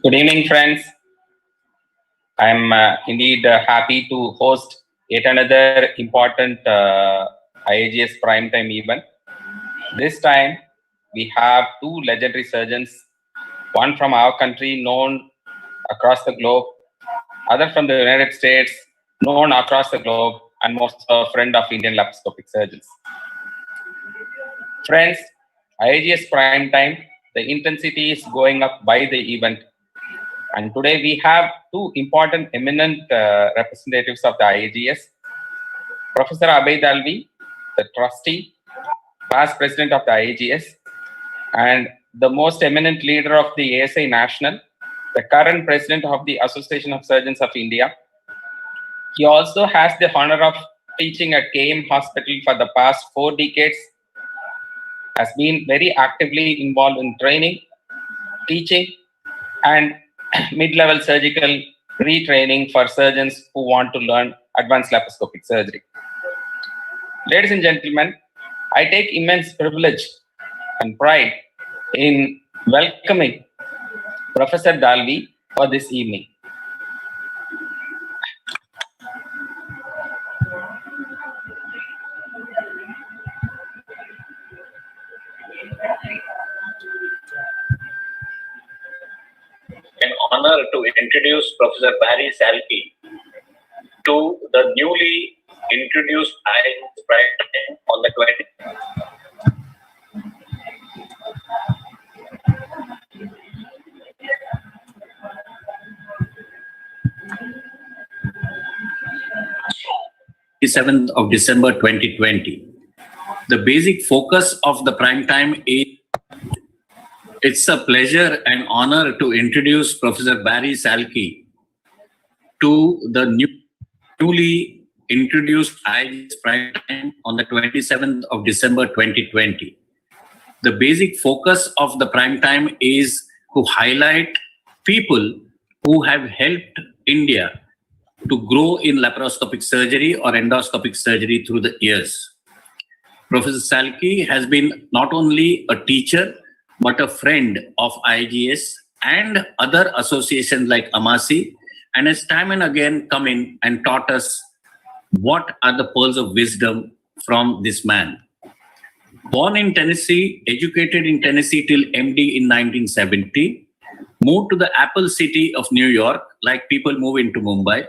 Good evening, friends. I'm indeed happy to host yet another important IAGES Prime Time event. This time, we have two legendary surgeons, one from our country known across the globe, other from the United States known across the globe, and most a friend of Indian laparoscopic surgeons. Friends, IAGES Prime Time, the intensity is going up by the event. And today we have two important eminent representatives of the IAGES. Professor Abhay Dalvi, the trustee, past president of the IAGES, and the most eminent leader of the ASI National, the current president of the Association of Surgeons of India. He also has the honor of teaching at KM Hospital for the past 4 decades, has been very actively involved in training, teaching, and mid-level surgical retraining for surgeons who want to learn advanced laparoscopic surgery. Ladies and gentlemen, I take immense privilege and pride in welcoming Professor Dalvi for this evening. An honor to introduce Professor Barry Salky to the newly introduced IAGES Prime Time on the 20th. of December 2020. The basic focus of the prime time is it's a pleasure and honor to introduce Professor Barry Salky to the newly introduced IAGES Prime Time on the 27th of December 2020. The basic focus of the prime time is to highlight people who have helped India to grow in laparoscopic surgery or endoscopic surgery through the years. Professor Salky has been not only a teacher, but a friend of IAGES and other associations like AMASI, and has time and again come in and taught us what are the pearls of wisdom from this man. Born in Tennessee, educated in Tennessee till MD in 1970, moved to the Apple City of New York, like people move into Mumbai,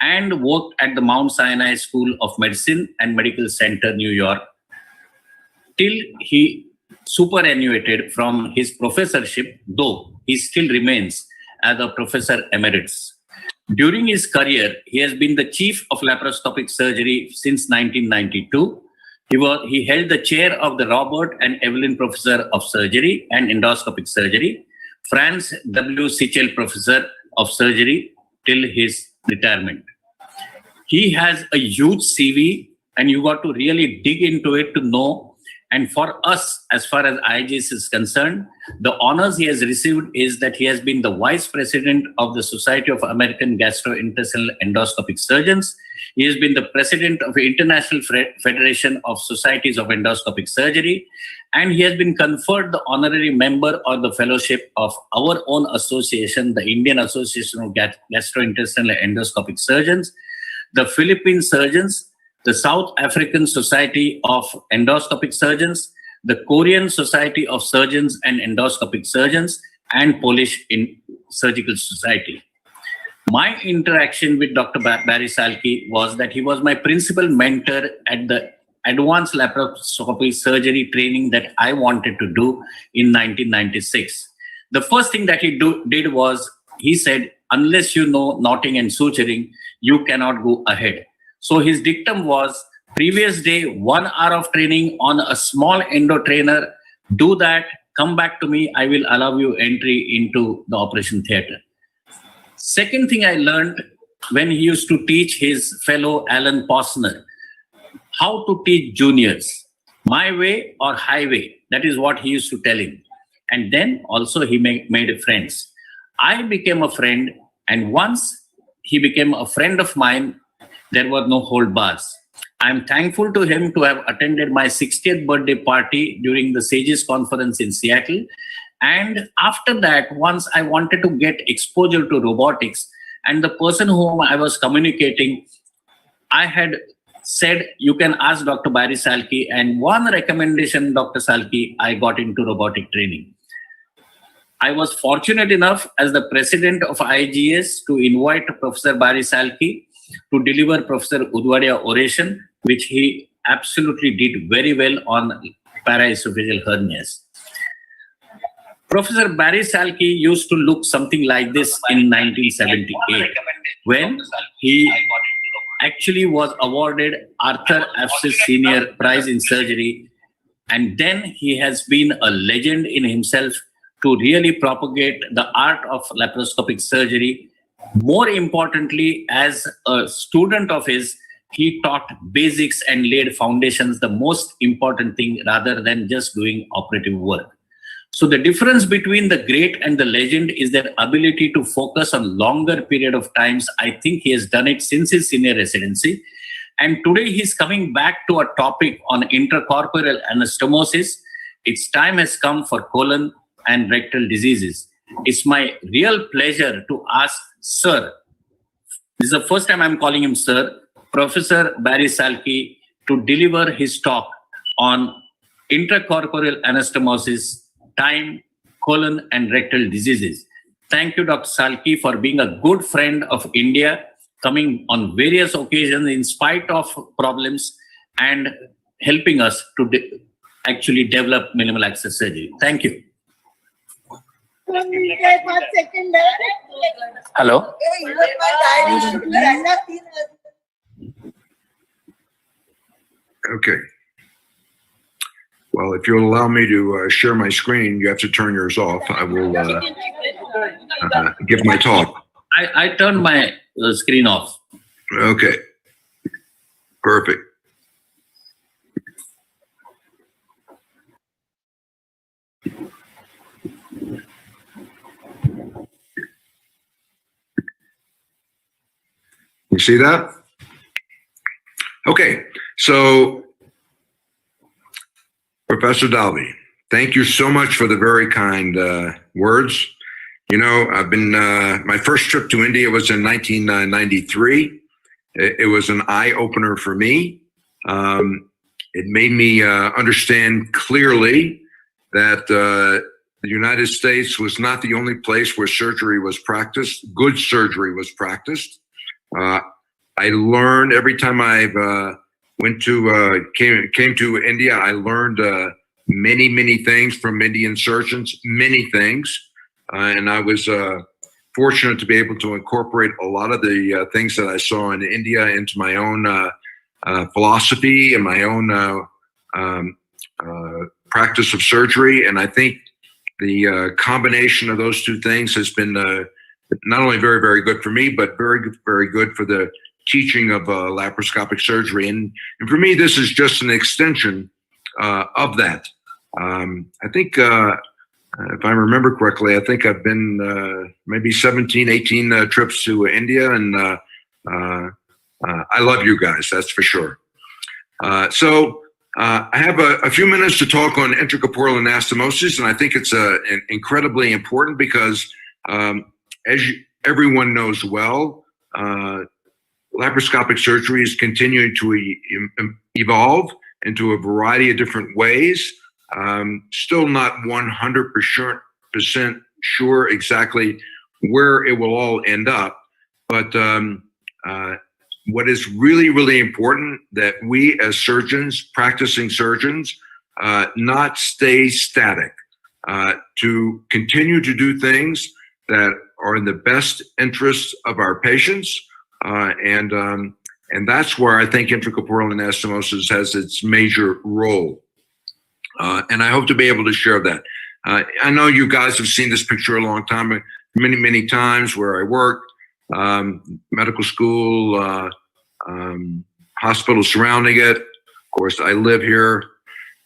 and worked at the Mount Sinai School of Medicine and Medical Center, New York, till he superannuated from his professorship, though he still remains as a professor emeritus. During his career, he has been the chief of laparoscopic surgery since 1992. He held the chair of the Robert and Evelyn Professor of Surgery and Endoscopic Surgery, Franz W. Sichel Professor of Surgery till his retirement. He has a huge CV, and you got to really dig into it to know. And for us, as far as IAGES is concerned, the honors he has received is that he has been the vice president of the Society of American Gastrointestinal Endoscopic Surgeons. He has been the president of the International Federation of Societies of Endoscopic Surgery, and he has been conferred the honorary member or the fellowship of our own association, the Indian Association of Gastrointestinal Endoscopic Surgeons, the Philippine Surgeons, the South African Society of Endoscopic Surgeons, the Korean Society of Surgeons and Endoscopic Surgeons, and Polish Surgical Society. My interaction with Dr. Barry Salky was that he was my principal mentor at the advanced laparoscopic surgery training that I wanted to do in 1996. The first thing that he did was, he said, unless you know knotting and suturing, you cannot go ahead. So his dictum was, previous day, 1 hour of training on a small endo trainer, do that, come back to me, I will allow you entry into the operation theater. Second thing I learned when he used to teach his fellow Alan Posner, how to teach juniors, my way or highway, that is what he used to tell him. And then also he made friends. I became a friend, and once he became a friend of mine, there were no hold bars. I'm thankful to him to have attended my 60th birthday party during the SAGES conference in Seattle. And after that, once I wanted to get exposure to robotics, and the person whom I was communicating, I had said, you can ask Dr. Barry Salky, and one recommendation, Dr. Salky, I got into robotic training. I was fortunate enough as the president of IAGES to invite Professor Barry Salky to deliver Professor Udwadia oration, which he absolutely did very well on paraesophageal hernias. Professor Barry Salky used to look something like this in 1978 when he actually was awarded Arthur Apsis Senior Prize in Surgery, and then he has been a legend in himself to really propagate the art of laparoscopic surgery. More importantly, as a student of his, he taught basics and laid foundations, the most important thing, rather than just doing operative work. So the difference between the great and the legend is their ability to focus on longer period of times. I think he has done it since his senior residency. And today he's coming back to a topic on intracorporeal anastomosis. Its time has come for colon and rectal diseases. It's my real pleasure to ask Sir, this is the first time I'm calling him Sir, Professor Barry Salky, to deliver his talk on intracorporeal anastomosis, time, colon, and rectal diseases. Thank you, Dr. Salky, for being a good friend of India, coming on various occasions in spite of problems and helping us to actually develop minimal access surgery. Thank you. Hello. Okay. Well, if you'll allow me to share my screen, you have to turn yours off. I will give my talk. I turned my screen off. Okay. Perfect. You see that? Okay. So, Professor Dalvi, thank you so much for the very kind words. You know, I've been, my first trip to India was in 1993. It was an eye-opener for me. It made me understand clearly that the United States was not the only place where surgery was practiced, good surgery was practiced. I learned every time I came to India, I learned many things from Indian surgeons, many things. And I was fortunate to be able to incorporate a lot of the things that I saw in India into my own philosophy and my own practice of surgery. And I think the combination of those two things has been not only very good for me, but very good for the teaching of laparoscopic surgery. And for me, this is just an extension of that. I think, if I remember correctly, I think I've been maybe 17, 18 trips to India, and I love you guys, that's for sure. So I have a few minutes to talk on intracorporeal anastomosis, and I think it's incredibly important because as everyone knows well, laparoscopic surgery is continuing to evolve into a variety of different ways. Still not 100% sure exactly where it will all end up, but what is really important that we as surgeons, practicing surgeons, not stay static, to continue to do things that are in the best interest of our patients, and that's where I think intracorporeal anastomosis has its major role. And I hope to be able to share that. I know you guys have seen this picture a long time, many times where I work, medical school, hospital surrounding it. Of course, I live here,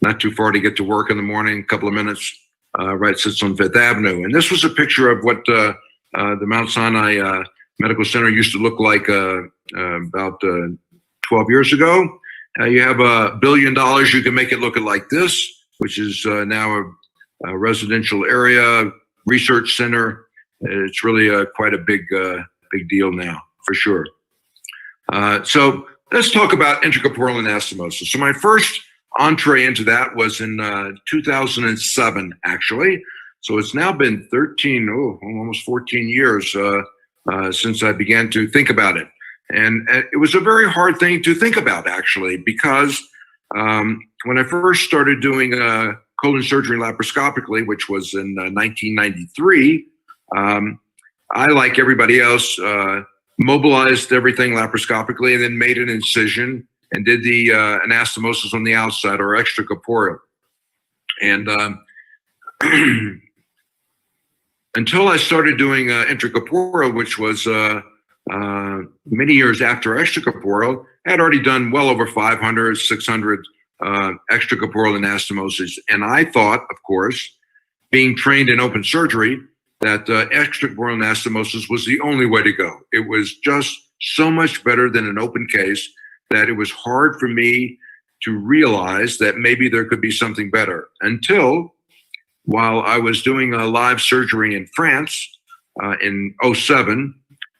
not too far to get to work in the morning, a couple of minutes, right, sits on Fifth Avenue. And this was a picture of what the Mount Sinai Medical Center used to look like about 12 years ago. You have $1 billion, you can make it look like this, which is now residential area, research center. It's really quite a big deal now, for sure. So let's talk about intracorporeal anastomosis. So my first entree into that was in 2007, actually. So it's now been almost 14 years since I began to think about it. And it was a very hard thing to think about, actually, because when I first started doing colon surgery laparoscopically, which was in 1993, I, like everybody else, mobilized everything laparoscopically and then made an incision and did the anastomosis on the outside, or extracorporeal. And until I started doing intracorporeal, which was many years after extracorporeal, I had already done well over 500, 600 extracorporeal anastomosis. And I thought, of course, being trained in open surgery, that extracorporeal anastomosis was the only way to go. It was just so much better than an open case that it was hard for me to realize that maybe there could be something better, until while I was doing a live surgery in France in 2007,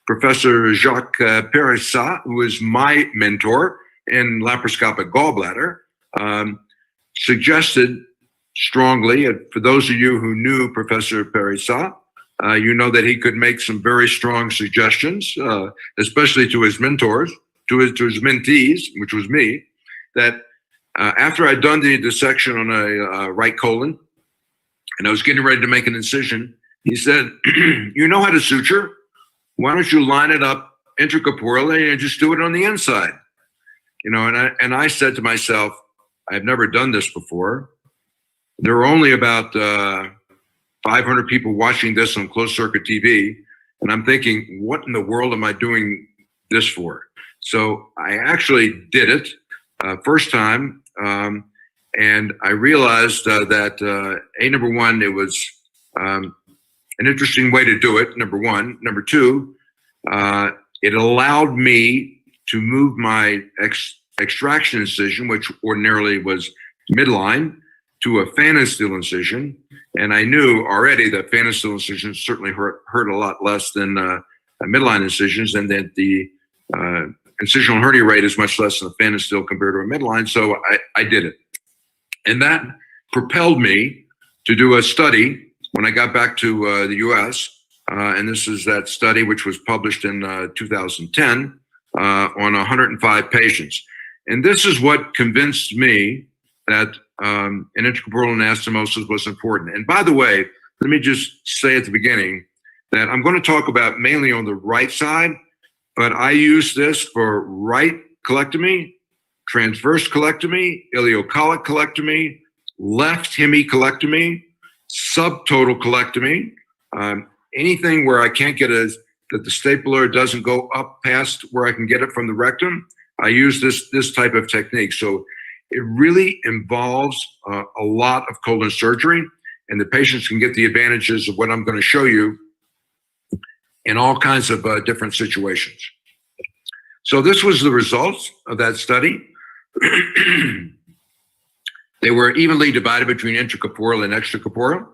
Professor Jacques Perissat, who was my mentor in laparoscopic gallbladder, suggested strongly, for those of you who knew Professor Perissat, you know that he could make some very strong suggestions, especially to his mentors, to his mentees, which was me, that after I'd done the dissection on a right colon, and I was getting ready to make an incision, he said, you know how to suture? Why don't you line it up intracorporeally and just do it on the inside? You know, and I said to myself, I've never done this before. There were only about 500 people watching this on closed circuit TV. And I'm thinking, what in the world am I doing this for? So I actually did it first time. And I realized that, number one, it was an interesting way to do it, number one. Number two, it allowed me to move my extraction incision, which ordinarily was midline, to a phalansteal incision. And I knew already that phalansteal incisions certainly hurt a lot less than midline incisions, and that the incisional hernia rate is much less than a phalansteal compared to a midline. So I did it. And that propelled me to do a study when I got back to the US. And this is that study which was published in 2010 on 105 patients. And this is what convinced me that an intracorporeal anastomosis was important. And by the way, let me just say at the beginning that I'm going to talk about mainly on the right side, but I use this for right colectomy, transverse colectomy, ileocolic colectomy, left hemicolectomy, subtotal colectomy, anything where I can't get that the stapler doesn't go up past where I can get it from the rectum. I use this type of technique. So it really involves a lot of colon surgery, and the patients can get the advantages of what I'm going to show you in all kinds of different situations. So this was the results of that study. They were evenly divided between intracorporeal and extracorporeal.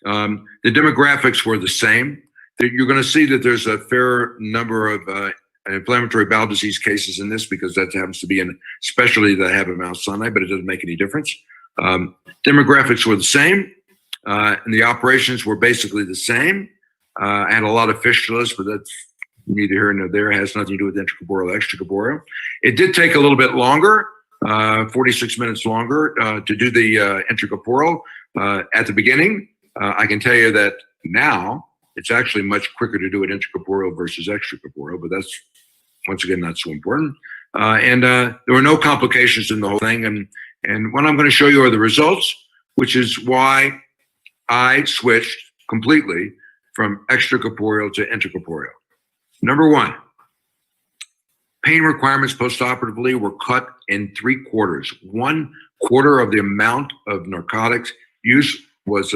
The demographics were the same. You're going to see that there's a fair number of inflammatory bowel disease cases in this, because that happens to be a specialty that I have in Mount Sinai, but it doesn't make any difference. Demographics were the same, and the operations were basically the same. I had a lot of fistulas, but that's neither here nor there. It has nothing to do with intracorporeal, extracorporeal. It did take a little bit longer, 46 minutes longer, to do the intracorporeal at the beginning. I can tell you that now it's actually much quicker to do it intracorporeal versus extracorporeal, but that's, once again, not so important. And there were no complications in the whole thing. And what I'm going to show you are the results, which is why I switched completely from extracorporeal to intracorporeal. Number one, pain requirements postoperatively were cut in 3/4. 1/4 of the amount of narcotics use was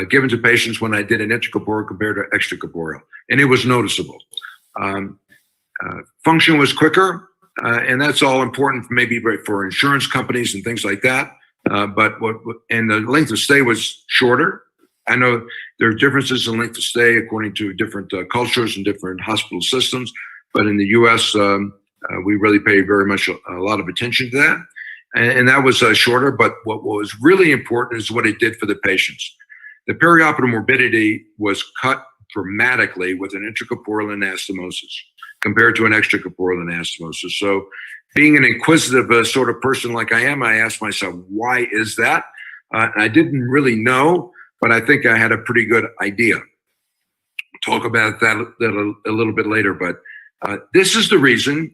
given to patients when I did an intracorporeal compared to extracorporeal, and it was noticeable. Function was quicker, and that's all important maybe for insurance companies and things like that, and the length of stay was shorter. I know there are differences in length of stay according to different cultures and different hospital systems, but in the U.S., we really pay very much a lot of attention to that. And that was shorter, but what was really important is what it did for the patients. The perioperative morbidity was cut dramatically with an intracorporeal anastomosis compared to an extracorporeal anastomosis. So being an inquisitive sort of person like I am, I asked myself, why is that? I didn't really know, but I think I had a pretty good idea. Talk about that a little bit later, but this is the reason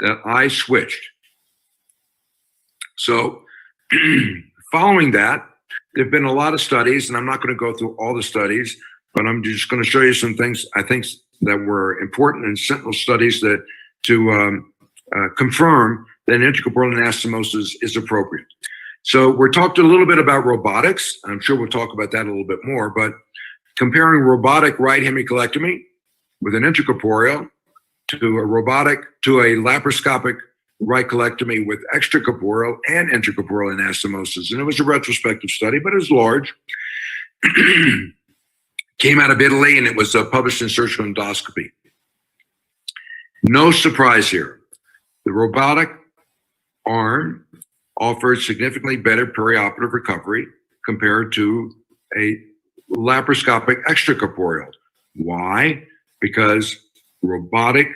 that I switched. So following that, there've been a lot of studies, and I'm not going to go through all the studies, but I'm just going to show you some things I think that were important and sentinel studies that to confirm that intracorporeal anastomosis is appropriate. So we're talked a little bit about robotics. I'm sure we'll talk about that a little bit more, but comparing robotic right hemicolectomy with an intracorporeal to a laparoscopic right colectomy with extracorporeal and intracorporeal anastomosis. And it was a retrospective study, but it was large. Came out of Italy, and it was published in Surgical Endoscopy. No surprise here. The robotic arm offered significantly better perioperative recovery compared to a laparoscopic extracorporeal. Why? Because robotic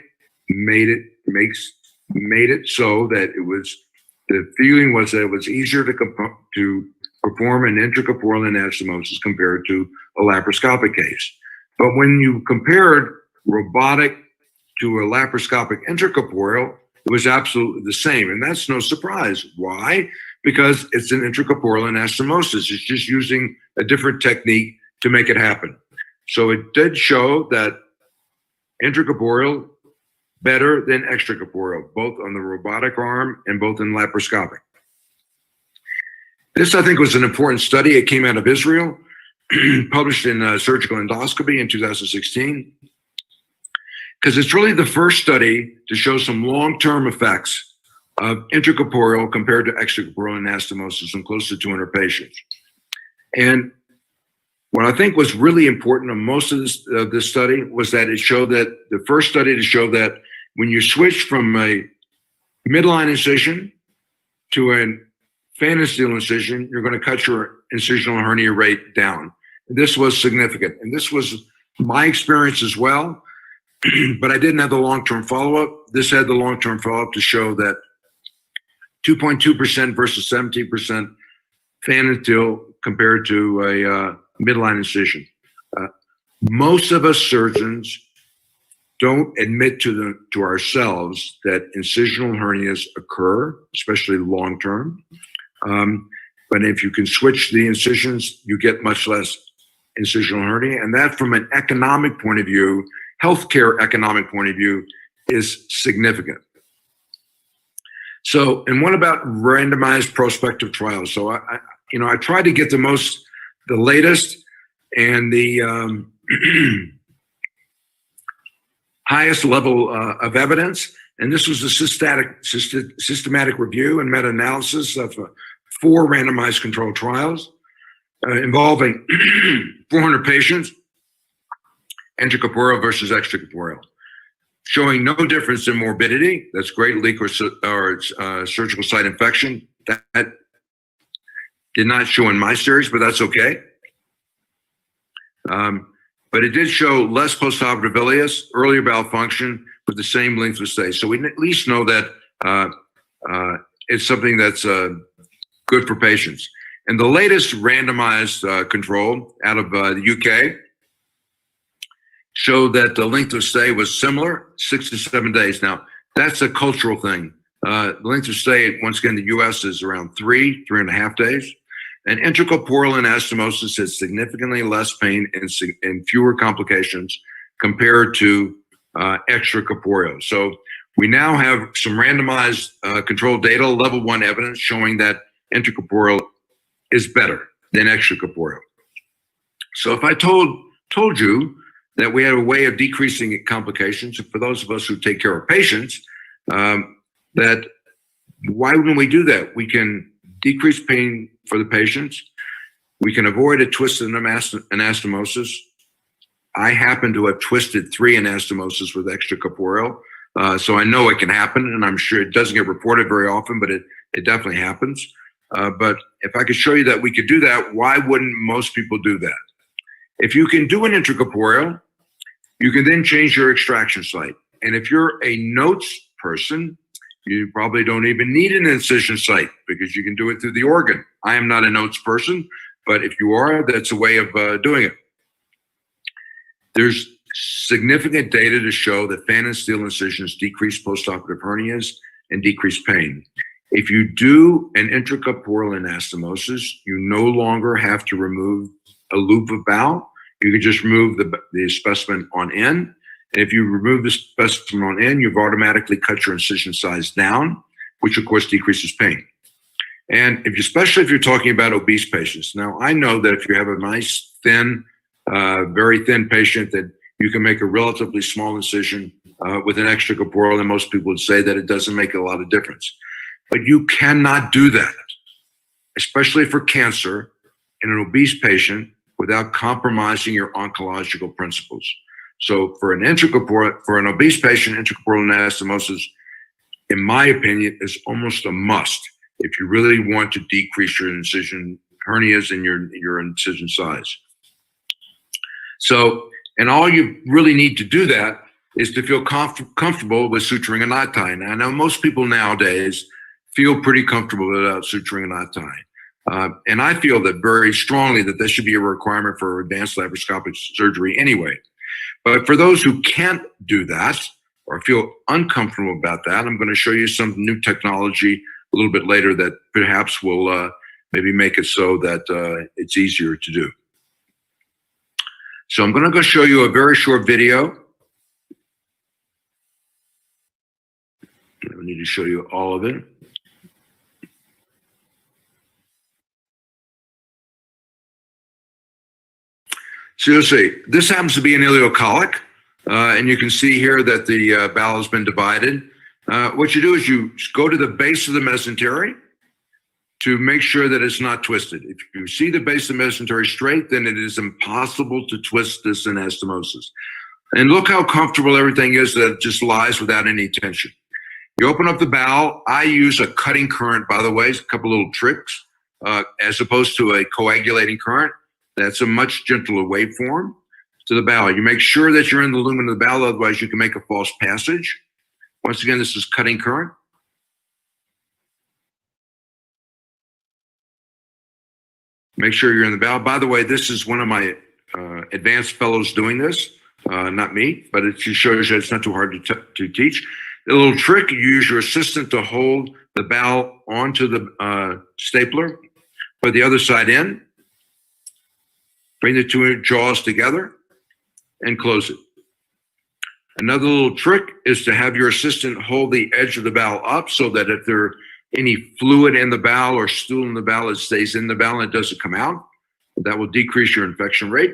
made it so that the feeling was that it was easier to perform an intracorporeal anastomosis compared to a laparoscopic case. But when you compared robotic to a laparoscopic intracorporeal, it was absolutely the same. And that's no surprise. Why? Because it's an intracorporeal anastomosis. It's just using a different technique to make it happen. So it did show that intracorporeal better than extracorporeal, both on the robotic arm and both in laparoscopic. This, I think, was an important study. It came out of Israel, published in Surgical Endoscopy in 2016, because it's really the first study to show some long-term effects of intracorporeal compared to extracorporeal anastomosis in close to 200 patients. And what I think was really important on most of this study was that it showed that the first study to show that when you switch from a midline incision to a phalansteal incision, you're going to cut your incisional hernia rate down. This was significant. And this was my experience as well, but I didn't have the long-term follow-up. This had the long-term follow-up to show that 2.2% versus 17% phalansteal compared to a midline incision. Most of us surgeons don't admit to ourselves that incisional hernias occur, especially long-term. But if you can switch the incisions, you get much less incisional hernia. And that, from an economic point of view, healthcare economic point of view, is significant. So, and what about randomized prospective trials? So I tried to get the latest and the highest level of evidence. And this was a systematic review and meta-analysis of 4 randomized controlled trials involving 400 patients, intracorporeal versus extracorporeal, showing no difference in morbidity. That's grade leak or surgical site infection. That did not show in my series, but that's okay. But it did show less postoperative ileus, earlier bowel function with the same length of stay. So we at least know that it's something that's good for patients. And the latest randomized control out of the UK showed that the length of stay was similar, 6 to 7 days. Now, that's a cultural thing. The length of stay, once again, in the US is around 3.5 days. And intracorporeal anastomosis has significantly less pain and fewer complications compared to extracorporeal. So we now have some randomized controlled data, level 1 evidence showing that intracorporeal is better than extracorporeal. So if I told you that we had a way of decreasing complications, for those of us who take care of patients, that why wouldn't we do that? We can decrease pain for the patients. We can avoid a twisted anastomosis. I happen to have twisted 3 anastomosis with extracorporeal, so I know it can happen, and I'm sure it doesn't get reported very often, but it definitely happens. But if I could show you that we could do that, why wouldn't most people do that? If you can do an intracorporeal, you can then change your extraction site. And if you're a notes person, you probably don't even need an incision site because you can do it through the organ. I am not a notes person, but if you are, that's a way of doing it. There's significant data to show that fan and steel incisions decrease postoperative hernias and decrease pain. If you do an intracorporeal anastomosis, you no longer have to remove a loop of bowel. You can just remove the specimen on end. And if you remove the specimen on end, you've automatically cut your incision size down, which of course decreases pain. And especially if you're talking about obese patients. Now, I know that if you have a nice, thin, very thin patient, that you can make a relatively small incision with an extracorporeal, and most people would say that it doesn't make a lot of difference. But you cannot do that, especially for cancer in an obese patient, without compromising your oncological principles. So for an obese patient, intracorporeal anastomosis, in my opinion, is almost a must if you really want to decrease your incision hernias and your incision size. So, and all you really need to do that is to feel comfortable with suturing a knot tie. Now, I know most people nowadays feel pretty comfortable without suturing a knot tie. And I feel that very strongly that this should be a requirement for advanced laparoscopic surgery anyway. But for those who can't do that or feel uncomfortable about that, I'm going to show you some new technology a little bit later that perhaps will maybe make it so that it's easier to do. So I'm going to go show you a very short video. I need to show you all of it. So you'll see, this happens to be an ileocolic, and you can see here that the bowel has been divided. What you do is you go to the base of the mesentery to make sure that it's not twisted. If you see the base of the mesentery straight, then it is impossible to twist this anastomosis. And look how comfortable everything is, that it just lies without any tension. You open up the bowel. I use a cutting current, by the way, a couple little tricks, as opposed to a coagulating current. That's a much gentler waveform to the bowel. You make sure that you're in the lumen of the bowel, otherwise you can make a false passage. Once again, this is cutting current. Make sure you're in the bowel. By the way, this is one of my advanced fellows doing this, not me, but it just shows you it's not too hard to teach. A little trick, you use your assistant to hold the bowel onto the stapler, put the other side in, bring the two jaws together, and close it. Another little trick is to have your assistant hold the edge of the bowel up so that if there's any fluid in the bowel or stool in the bowel, it stays in the bowel and it doesn't come out. That will decrease your infection rate.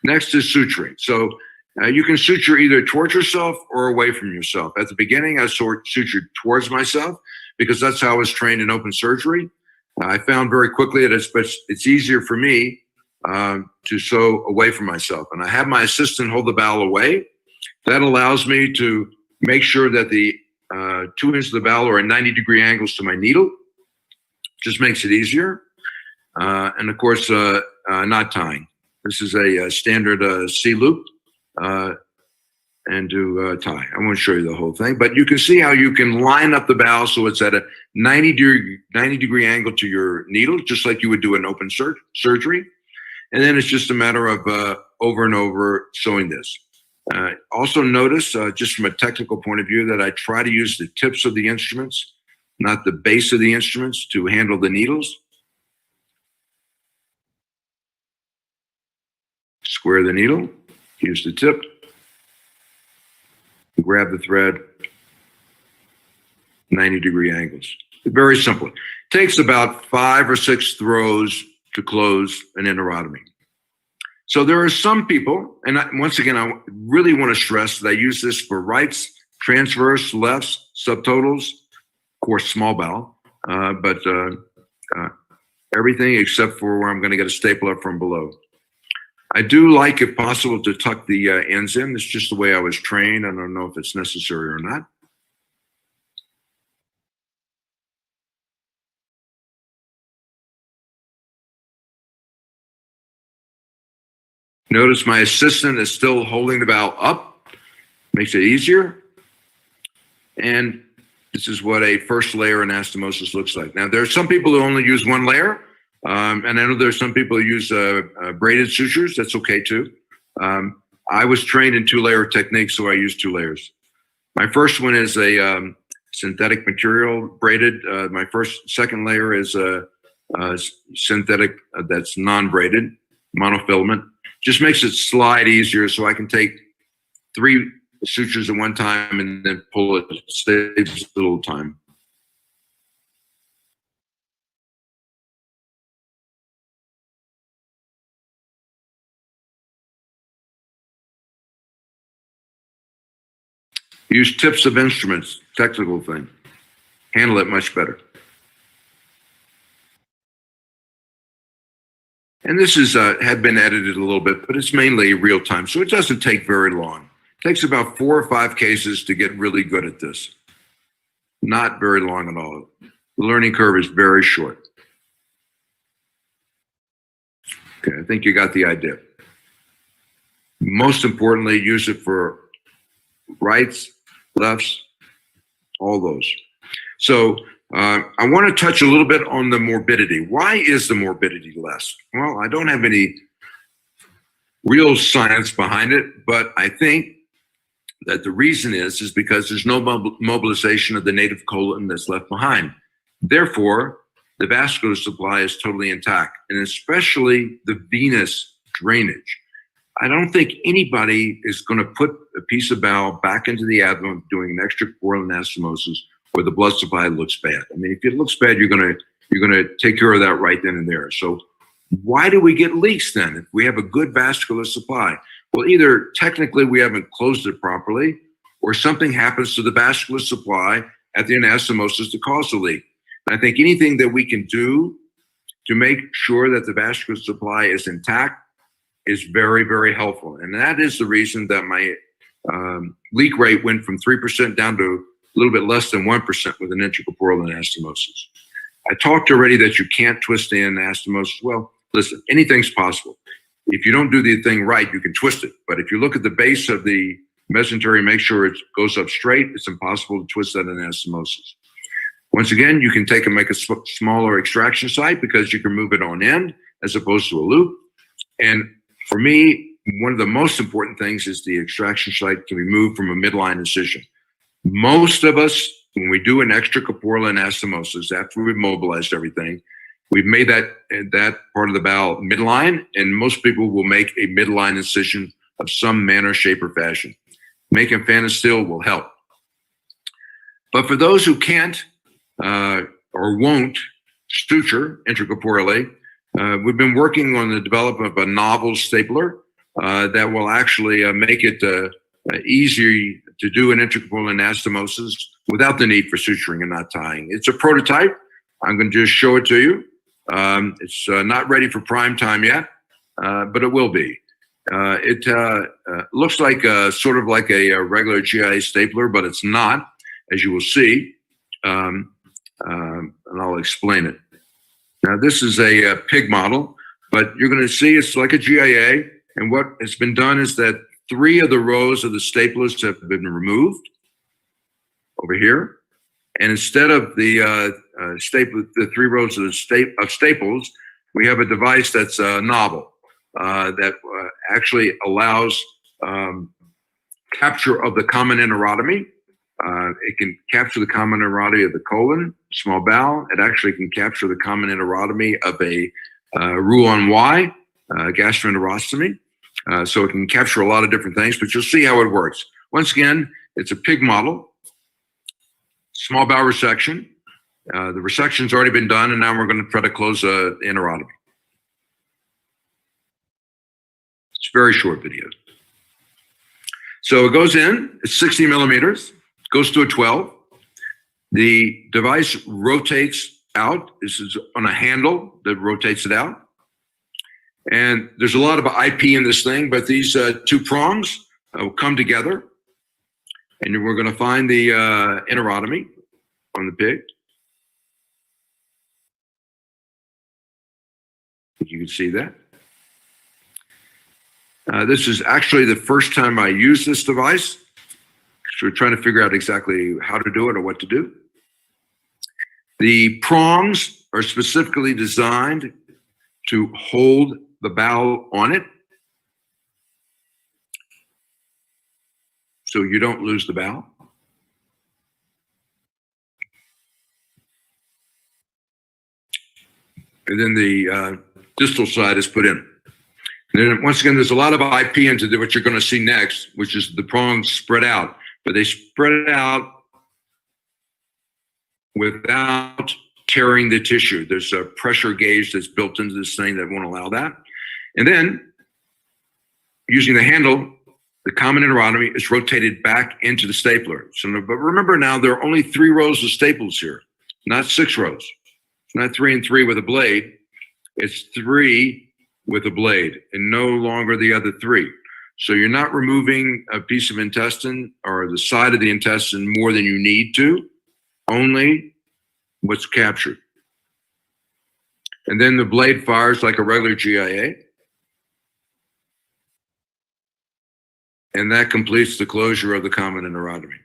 Next is suturing. So you can suture either towards yourself or away from yourself. At the beginning, I sutured towards myself because that's how I was trained in open surgery. I found very quickly that it's easier for me to sew away from myself. And I have my assistant hold the bowel away. That allows me to make sure that the 2 ends of the bowel are at 90-degree angles to my needle. Just makes it easier. And of course, knot tying. This is a standard C-loop and to tie. I won't show you the whole thing, but you can see how you can line up the bowel so it's at a 90-degree angle to your needle, just like you would do an open surgery. And then it's just a matter of over and over sewing this. Also notice, just from a technical point of view, that I try to use the tips of the instruments, not the base of the instruments, to handle the needles. Square the needle, use the tip, grab the thread, 90-degree angles. Very simple. It takes about 5 or 6 throws to close an enterotomy. So there are some people, and once again, I really want to stress that I use this for rights, transverse, lefts, subtotals, of course, small bowel, but everything except for where I'm going to get a staple up from below. I do like, if possible, to tuck the ends in. It's just the way I was trained. I don't know if it's necessary or not. Notice my assistant is still holding the bowel up. Makes it easier. And this is what a first layer anastomosis looks like. Now, there are some people who only use one layer. And I know there's some people who use braided sutures. That's okay too. I was trained in 2-layer techniques, so I use 2 layers. My first one is a synthetic material braided. My second layer is a synthetic that's non-braided, monofilament. Just makes it slide easier, so I can take 3 sutures at one time and then pull it. Saves a little time. Use tips of instruments, technical thing. Handle it much better. And this is had been edited a little bit, but it's mainly real time, so it doesn't take very long. It takes about 4 or 5 cases to get really good at this. Not very long at all. The learning curve is very short. Okay, I think you got the idea. Most importantly, use it for rights, lefts, all those. So I want to touch a little bit on the morbidity. Why is the morbidity less? Well, I don't have any real science behind it, but I think that the reason is because there's no mobilization of the native colon that's left behind. Therefore, the vascular supply is totally intact, and especially the venous drainage. I don't think anybody is going to put a piece of bowel back into the abdomen doing an extracorporeal anastomosis where the blood supply looks bad. I mean, if it looks bad, you're going to take care of that right then and there. So why do we get leaks then if we have a good vascular supply? Well, either technically we haven't closed it properly, or something happens to the vascular supply at the anastomosis to cause a leak. And I think anything that we can do to make sure that the vascular supply is intact is very, very helpful. And that is the reason that my leak rate went from 3% down to a little bit less than 1% with an intracorporeal anastomosis. I talked already that you can't twist the anastomosis. Well, listen, anything's possible. If you don't do the thing right, you can twist it. But if you look at the base of the mesentery, make sure it goes up straight, it's impossible to twist that anastomosis. Once again, you can take and make a smaller extraction site because you can move it on end as opposed to a loop. And for me, one of the most important things is the extraction site can be moved from a midline incision. Most of us, when we do an extracorporeal anastomosis, after we've mobilized everything, we've made that part of the bowel midline, and most people will make a midline incision of some manner, shape, or fashion. Making Fanasteel will help. But for those who can't or won't suture intracorporeally, we've been working on the development of a novel stapler that will actually make it easier to do an intracorporeal anastomosis without the need for suturing and not tying. It's a prototype. I'm going to just show it to you. It's not ready for prime time yet, but it will be. It looks like sort of like a regular GI stapler, but it's not, as you will see. And I'll explain it. Now, this is a pig model, but you're going to see it's like a GIA. And what has been done is that 3 of the rows of the staplers have been removed over here. And instead of the the 3 rows of staples, we have a device that's novel that actually allows capture of the common enterotomy. It can capture the common enterotomy of the colon, small bowel. It actually can capture the common enterotomy of a Roux-en-Y, gastroenterostomy. So it can capture a lot of different things, but you'll see how it works. Once again, it's a pig model, small bowel resection. The resection's already been done, and now we're going to try to close the enterotomy. It's a very short video. So it goes in, it's 60 millimeters, goes to a 12. The device rotates out. This is on a handle that rotates it out. And there's a lot of IP in this thing, but these two prongs will come together, and we're going to find the enterotomy on the pig. You can see that. This is actually the first time I use this device. So we're trying to figure out exactly how to do it or what to do. The prongs are specifically designed to hold the bowel on it, so you don't lose the bowel. And then the distal side is put in. And then once again, there's a lot of IP into what you're going to see next, which is the prongs spread out, but they spread it out without tearing the tissue. There's a pressure gauge that's built into this thing that won't allow that. And then, using the handle, the common enterotomy is rotated back into the stapler. So, but remember now, there are only 3 rows of staples here, not 6 rows. It's not 3 and 3 with a blade. It's 3 with a blade, and no longer the other 3. So you're not removing a piece of intestine or the side of the intestine more than you need to, only what's captured. And then the blade fires like a regular GIA. And that completes the closure of the common enterotomy.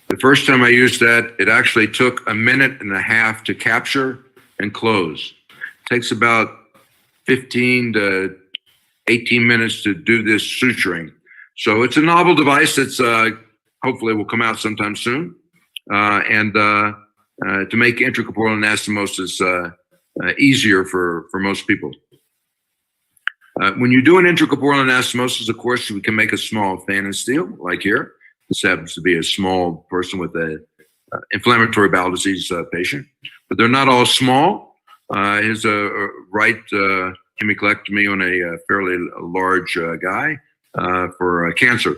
The first time I used that, it actually took 1.5 minutes to capture and close. It takes about 15 to 18 minutes to do this suturing. So it's a novel device that's hopefully will come out sometime soon, and to make intracorporeal anastomosis easier for most people. When you do an intracorporeal anastomosis, of course, we can make a small fan and steel, like here. This happens to be a small person with a inflammatory bowel disease patient, but they're not all small. Here's a right hemicolectomy on a fairly large guy for cancer.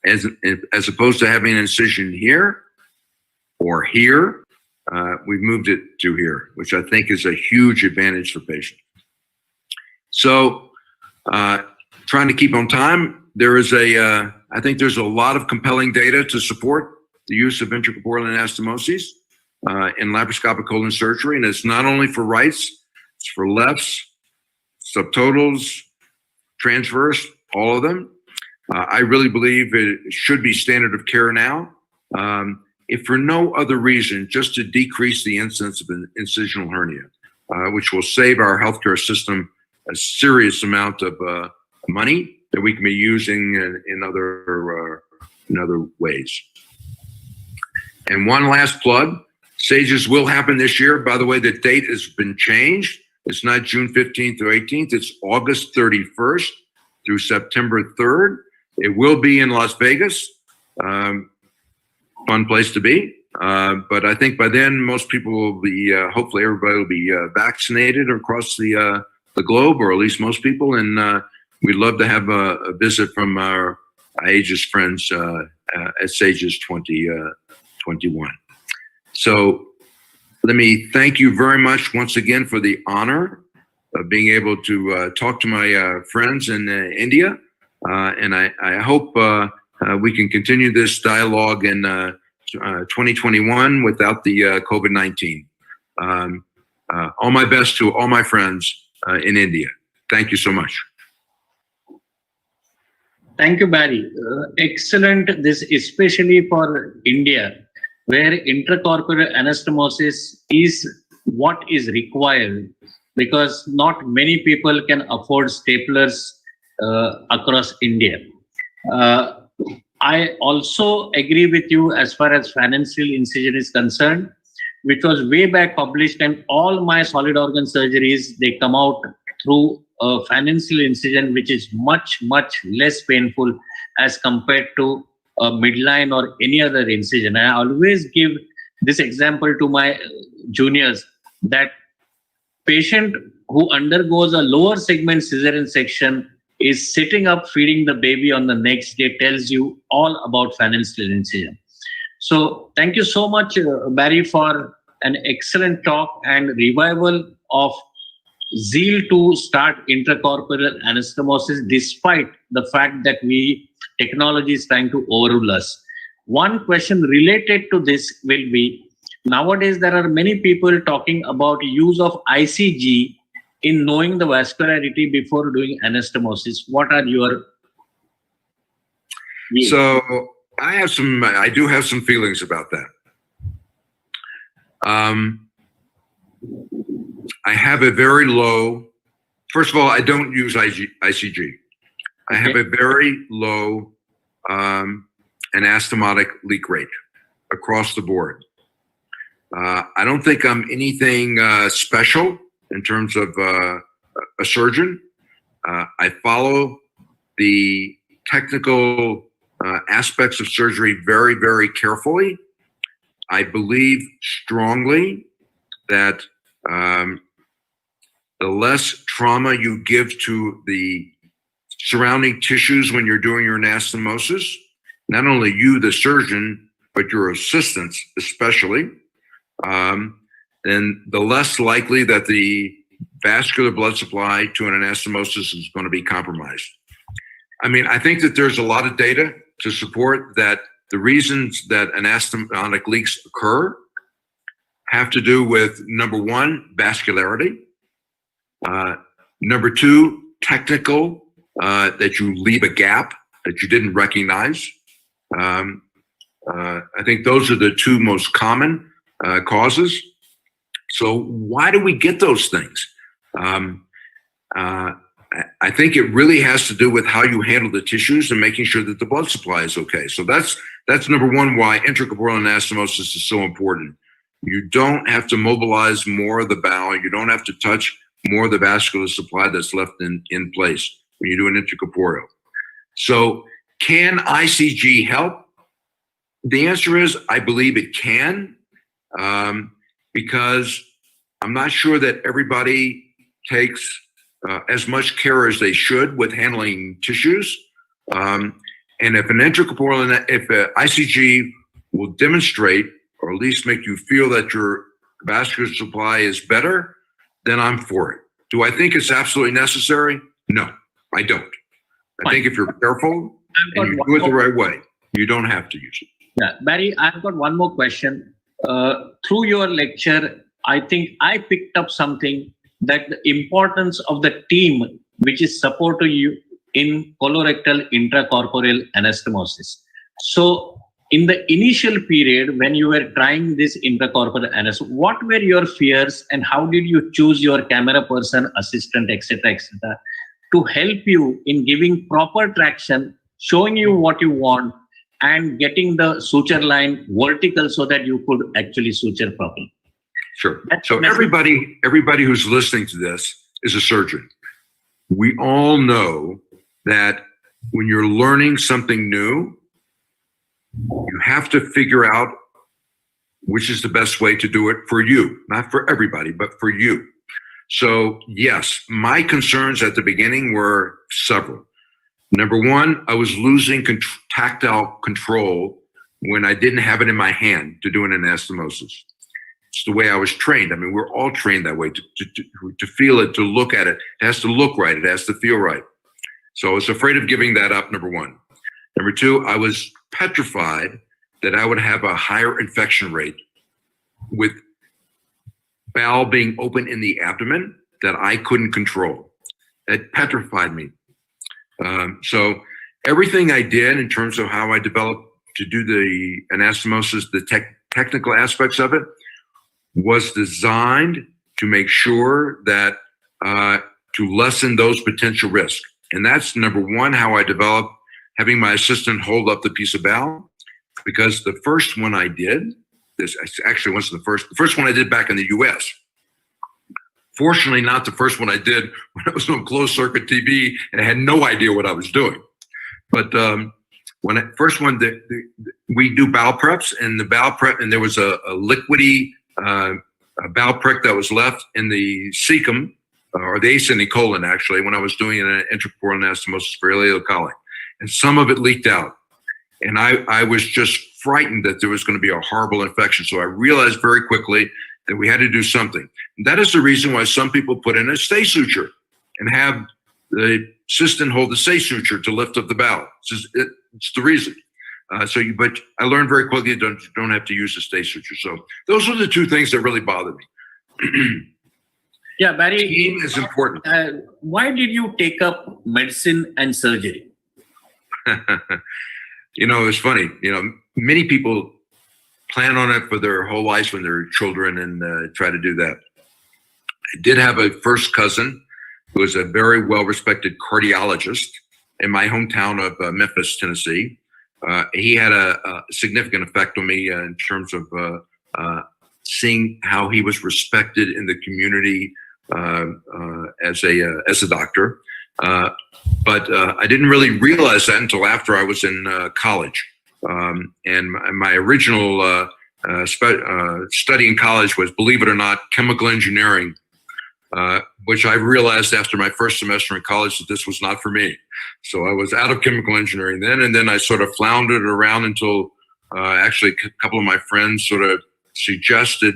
As opposed to having an incision here or here, we've moved it to here, which I think is a huge advantage for patients. So, trying to keep on time, there is I think there's a lot of compelling data to support the use of intracorporeal anastomosis in laparoscopic colon surgery. And it's not only for rights, it's for lefts, subtotals, transverse, all of them. I really believe it should be standard of care now. If for no other reason, just to decrease the incidence of an incisional hernia, which will save our healthcare system a serious amount of money that we can be using in other ways. And one last plug, SAGES will happen this year. By the way, the date has been changed. It's not June 15th or 18th, it's August 31st through September 3rd. It will be in Las Vegas. Fun place to be. But I think by then, most people will be, hopefully everybody will be vaccinated across the globe, or at least most people. And we'd love to have a visit from our IAGES friends at SAGES 2021. So let me thank you very much once again for the honor of being able to talk to my friends in India. And I hope we can continue this dialogue in 2021 without the COVID-19. All my best to all my friends in India. Thank you so much. Thank you, Barry. Excellent. This especially for India, where intracorporeal anastomosis is what is required, because not many people can afford staplers across India. I also agree with you as far as financial incision is concerned, which was way back published, and all my solid organ surgeries, they come out through a financial incision, which is much, much less painful as compared to a midline or any other incision. I always give this example to my juniors, that patient who undergoes a lower segment cesarean section is sitting up feeding the baby on the next day tells you all about phalangeal incision. So thank you so much, Barry, for an excellent talk and revival of zeal to start intracorporeal anastomosis, despite the fact that technology is trying to overrule us. One question related to this will be, nowadays there are many people talking about use of ICG in knowing the vascularity before doing anastomosis. What are your views? So I do have some feelings about that. I have a very low, first of all, I don't use ICG. I have a very low anastomotic leak rate across the board. I don't think I'm anything special in terms of a surgeon. I follow the technical aspects of surgery very, very carefully. I believe strongly that the less trauma you give to the surrounding tissues when you're doing your anastomosis, not only you, the surgeon, but your assistants especially, then the less likely that the vascular blood supply to an anastomosis is going to be compromised. I mean, I think that there's a lot of data to support that the reasons that anastomotic leaks occur have to do with, number one, vascularity. Number two, technical, that you leave a gap that you didn't recognize. I think those are the two most common causes. So why do we get those things? I think it really has to do with how you handle the tissues and making sure that the blood supply is okay. So that's number one, why intracorporeal anastomosis is so important. You don't have to mobilize more of the bowel. You don't have to touch more of the vascular supply that's left in place when you do an intracorporeal. So can ICG help? The answer is, I believe it can, because I'm not sure that everybody takes as much care as they should with handling tissues. And if an intracorporeal, if a ICG will demonstrate, or at least make you feel that your vascular supply is better, then I'm for it. Do I think it's absolutely necessary? No, I don't. I think if you're careful and you do it the right way, you don't have to use it. Yeah, Barry, I've got one more question. Through your lecture, I think I picked up something, that the importance of the team which is supporting you in colorectal intracorporeal anastomosis. So in the initial period when you were trying this intracorporeal anastomosis, what were your fears and how did you choose your camera person, assistant, etc., to help you in giving proper traction, showing you what you want, and getting the suture line vertical so that you could actually suture properly? Sure. So everybody who's listening to this is a surgeon. We all know that when you're learning something new, you have to figure out which is the best way to do it for you, not for everybody, but for you. So yes, my concerns at the beginning were several. Number one, I was losing tactile control when I didn't have it in my hand to do an anastomosis. It's the way I was trained. I mean, we're all trained that way, to feel it, to look at it. It has to look right. It has to feel right. So I was afraid of giving that up, number one. Number two, I was petrified that I would have a higher infection rate with bowel being open in the abdomen that I couldn't control. It petrified me. So everything I did in terms of how I developed to do the anastomosis, the technical aspects of it, was designed to make sure that to lessen those potential risks. And that's number one, how I developed having my assistant hold up the piece of bowel, because the first one I did, this actually wasn't the first one I did back in the US. Fortunately, not the first one I did when I was on closed circuit TV and I had no idea what I was doing. But when first one, we do bowel preps, and the bowel prep, and there was a liquidy bowel prick that was left in the cecum or the ACE in the colon, actually, when I was doing an intracorporeal anastomosis for ileocolic. And some of it leaked out. And I was just frightened that there was going to be a horrible infection. So I realized very quickly that we had to do something. And that is the reason why some people put in a stay suture and have the assistant hold the stay suture to lift up the bowel. It's the reason. But I learned very quickly you don't have to use a stay suture. So those are the two things that really bother me. Yeah, Barry, Team is important. Why did you take up medicine and surgery? It's funny. Many people plan on it for their whole lives when they're children and try to do that. I did have a first cousin who was a very well-respected cardiologist in my hometown of Memphis, Tennessee. He had a significant effect on me in terms of seeing how he was respected in the community as a doctor. But I didn't really realize that until after I was in college. And my original study in college was, believe it or not, chemical engineering, which I realized after my first semester in college that this was not for me. So I was out of chemical engineering then, and then I sort of floundered around until actually a couple of my friends sort of suggested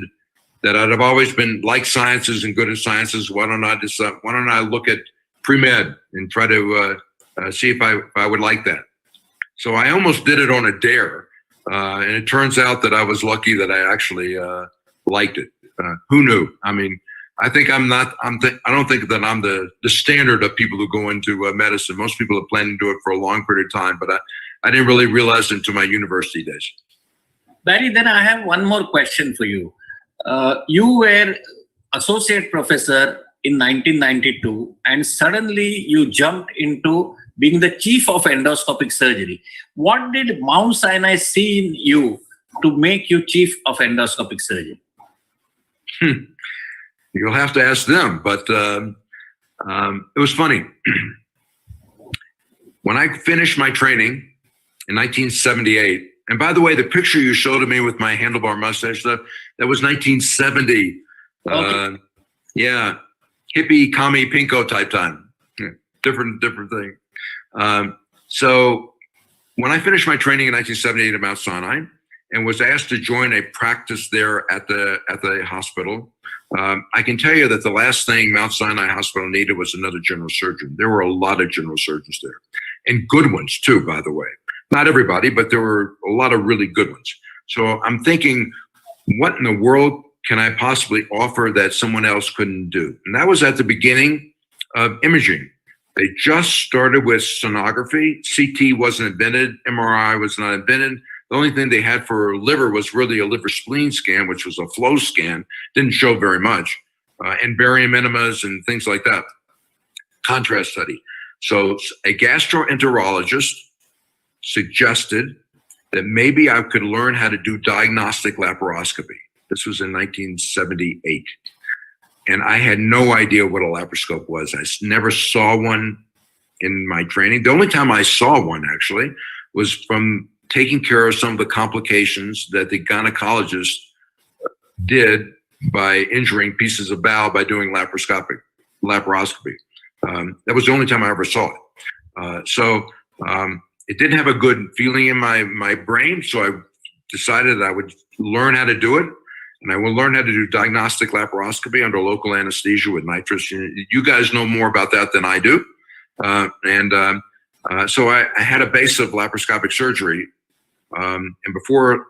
that I'd have always been like sciences and good at sciences. Why don't I look at pre-med and try to see if I would like that. So I almost did it on a dare, and it turns out that I was lucky that I actually liked it. Who knew? I mean, I think I don't think that I'm the standard of people who go into medicine. Most people are planning to do it for a long period of time, but I didn't really realize it until my university days. Barry, then I have one more question for you. You were associate professor in 1992, and suddenly you jumped into being the chief of endoscopic surgery. What did Mount Sinai see in you to make you chief of endoscopic surgery? You'll have to ask them, but it was funny. When I finished my training in 1978, and by the way, the picture you showed of me with my handlebar mustache, that was 1970. Okay. Yeah, hippie, commie, pinko type time. Yeah, different thing. So when I finished my training in 1978 at Mount Sinai and was asked to join a practice there at the hospital, I can tell you that the last thing Mount Sinai Hospital needed was another general surgeon. There were a lot of general surgeons there, and good ones too, by the way. Not everybody, but there were a lot of really good ones. So I'm thinking, what in the world can I possibly offer that someone else couldn't do? And that was at the beginning of imaging. They just started with sonography. CT wasn't invented. MRI was not invented. The only thing they had for liver was really a liver spleen scan, which was a flow scan. Didn't show very much. And barium enemas and things like that. Contrast study. So a gastroenterologist suggested that maybe I could learn how to do diagnostic laparoscopy. This was in 1978. And I had no idea what a laparoscope was. I never saw one in my training. The only time I saw one, actually, was from taking care of some of the complications that the gynecologist did by injuring pieces of bowel by doing laparoscopy. That was the only time I ever saw it. So it didn't have a good feeling in my brain, so I decided that I would learn how to do it. And I will learn how to do diagnostic laparoscopy under local anesthesia with nitrous. You guys know more about that than I do. So I had a base of laparoscopic surgery. And before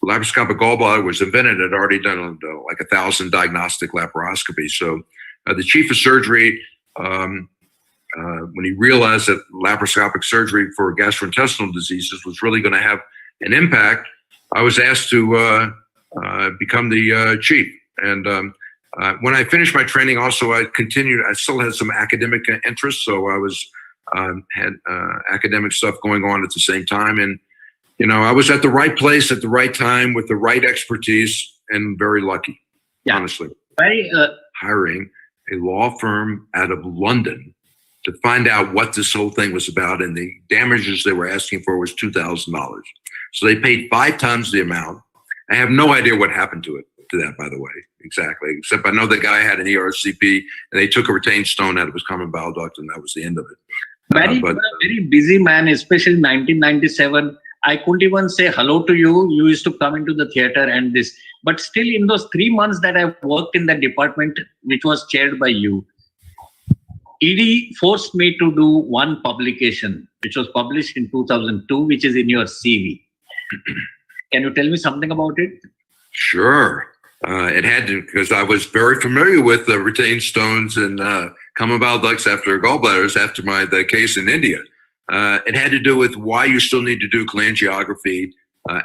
laparoscopic gallbladder was invented, I'd already done like 1,000 diagnostic laparoscopies. So the chief of surgery, when he realized that laparoscopic surgery for gastrointestinal diseases was really going to have an impact, I was asked to become the chief. And when I finished my training, also I still had some academic interests, so I had academic stuff going on at the same time. And I was at the right place at the right time with the right expertise, and very lucky, honestly. Hiring a law firm out of London to find out what this whole thing was about, and the damages they were asking for was $2,000. So they paid 5 times the amount. I have no idea what happened to it. to that, by the way, exactly. Except I know the guy had an ERCP, and they took a retained stone out of his common bile duct, and that was the end of it. Barry, you were a very busy man, especially in 1997. I couldn't even say hello to you. You used to come into the theater and this. But still, in those 3 months that I worked in that department, which was chaired by you, ED forced me to do one publication, which was published in 2002, which is in your CV. Can you tell me something about it? Sure. It had to, because I was very familiar with the retained stones and common bile ducts after gallbladders after the case in India. It had to do with why you still need to do cholangiography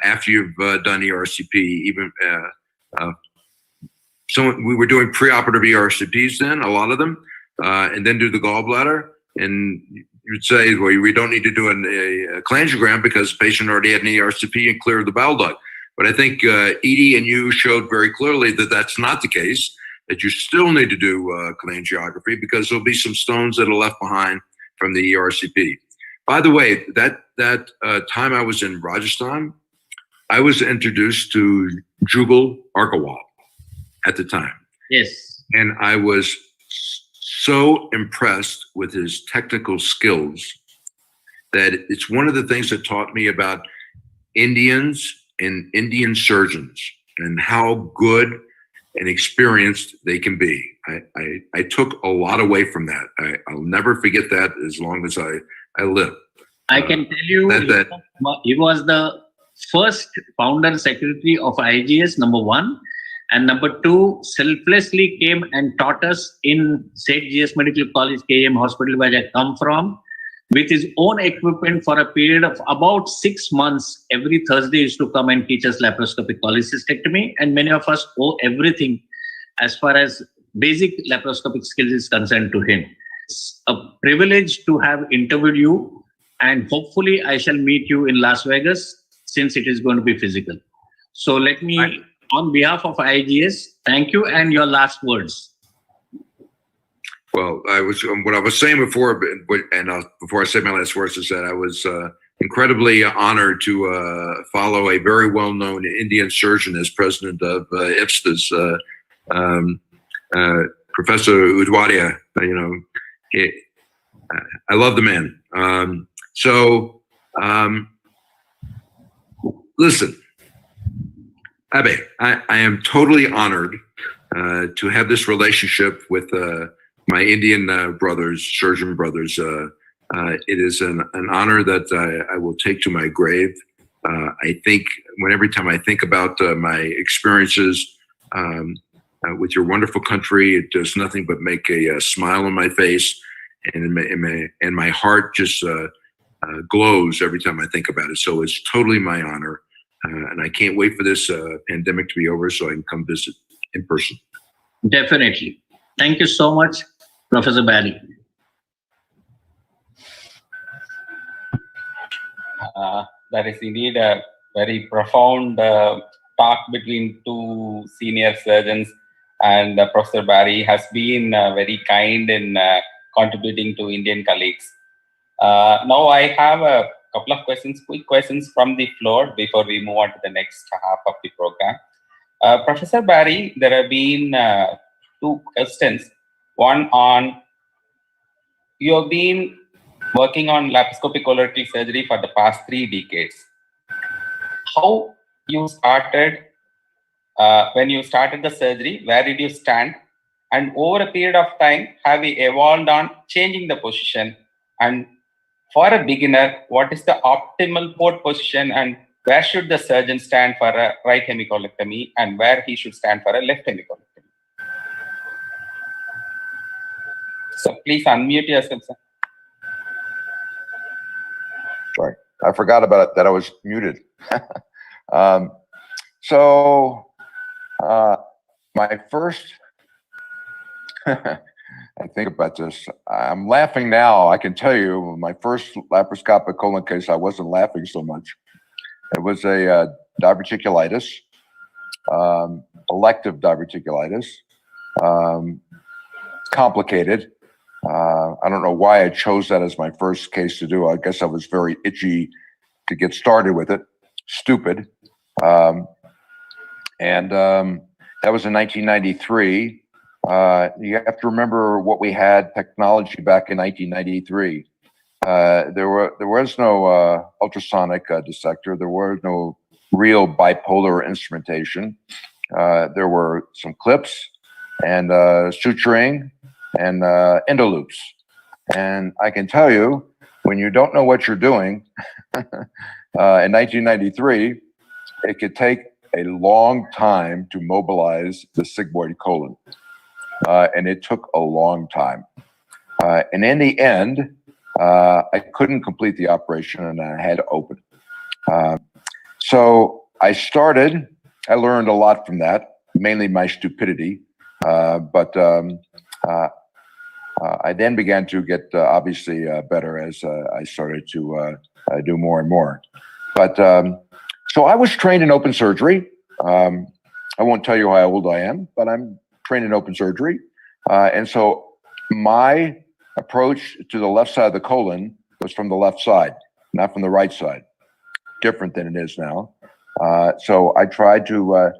after you've done ERCP. Even so, we were doing preoperative ERCPs then, a lot of them, and then do the gallbladder. And you'd say, well, we don't need to do a cholangiogram because the patient already had an ERCP and cleared the bile duct. But I think Edie and you showed very clearly that that's not the case, that you still need to do cholangiography because there'll be some stones that are left behind from the ERCP. By the way, that time I was in Rajasthan, I was introduced to Jugal Argawal at the time. Yes. And I was so impressed with his technical skills that it's one of the things that taught me about Indians and Indian surgeons and how good and experienced they can be. I took a lot away from that. I'll never forget that as long as I live. I can tell you, he was the first founder secretary of IAGES, number one. And number two, selflessly came and taught us in State GS Medical College, KM Hospital, where I come from, with his own equipment for a period of about 6 months. Every Thursday, he used to come and teach us laparoscopic cholecystectomy. And many of us owe everything as far as basic laparoscopic skills is concerned to him. It's a privilege to have interviewed you. And hopefully, I shall meet you in Las Vegas, since it is going to be physical. So let me, on behalf of IAGES, thank you, and your last words. Well, what I was saying before, and before I say my last words, is that I was incredibly honored to follow a very well-known Indian surgeon as president of IPSTAS, Professor Udwadia. I love the man. Listen, Abhay, I am totally honored to have this relationship with my Indian brothers, surgeon brothers. It is an honor that I will take to my grave. I think every time I think about my experiences with your wonderful country, it does nothing but make a smile on my face, and my heart just glows every time I think about it. So it's totally my honor. And I can't wait for this pandemic to be over so I can come visit in person. Definitely. Thank you so much, Professor Barry. That is indeed a very profound talk between two senior surgeons, and Professor Barry has been very kind in contributing to Indian colleagues. Now I have a couple of questions, quick questions from the floor before we move on to the next half of the program. Professor Barry, there have been two questions. One on, you have been working on laparoscopic colorectal surgery for the past 3 decades. How you started, when you started the surgery, where did you stand? And over a period of time, have you evolved on changing the position? And for a beginner, what is the optimal port position, and where should the surgeon stand for a right hemicolectomy and where he should stand for a left hemicolectomy? So please unmute yourself, sir. Sorry, I forgot about it, that I was muted. My first, I think about this. I'm laughing now. I can tell you, my first laparoscopic colon case, I wasn't laughing so much. It was a diverticulitis, elective diverticulitis, complicated. I don't know why I chose that as my first case to do. I guess I was very itchy to get started with it. Stupid. And That was in 1993. You have to remember what we had technology back in 1993. There was no ultrasonic dissector. There was no real bipolar instrumentation. There were some clips and suturing and endoloops. And I can tell you, when you don't know what you're doing, in 1993, it could take a long time to mobilize the sigmoid colon. And it took a long time. And in the end, I couldn't complete the operation and I had to open. So I learned a lot from that, mainly my stupidity. But I then began to get obviously better as I started to do more and more. But so I was trained in open surgery. I won't tell you how old I am, but I'm trained in open surgery. And so my approach to the left side of the colon was from the left side, not from the right side. Different than it is now. So I tried to,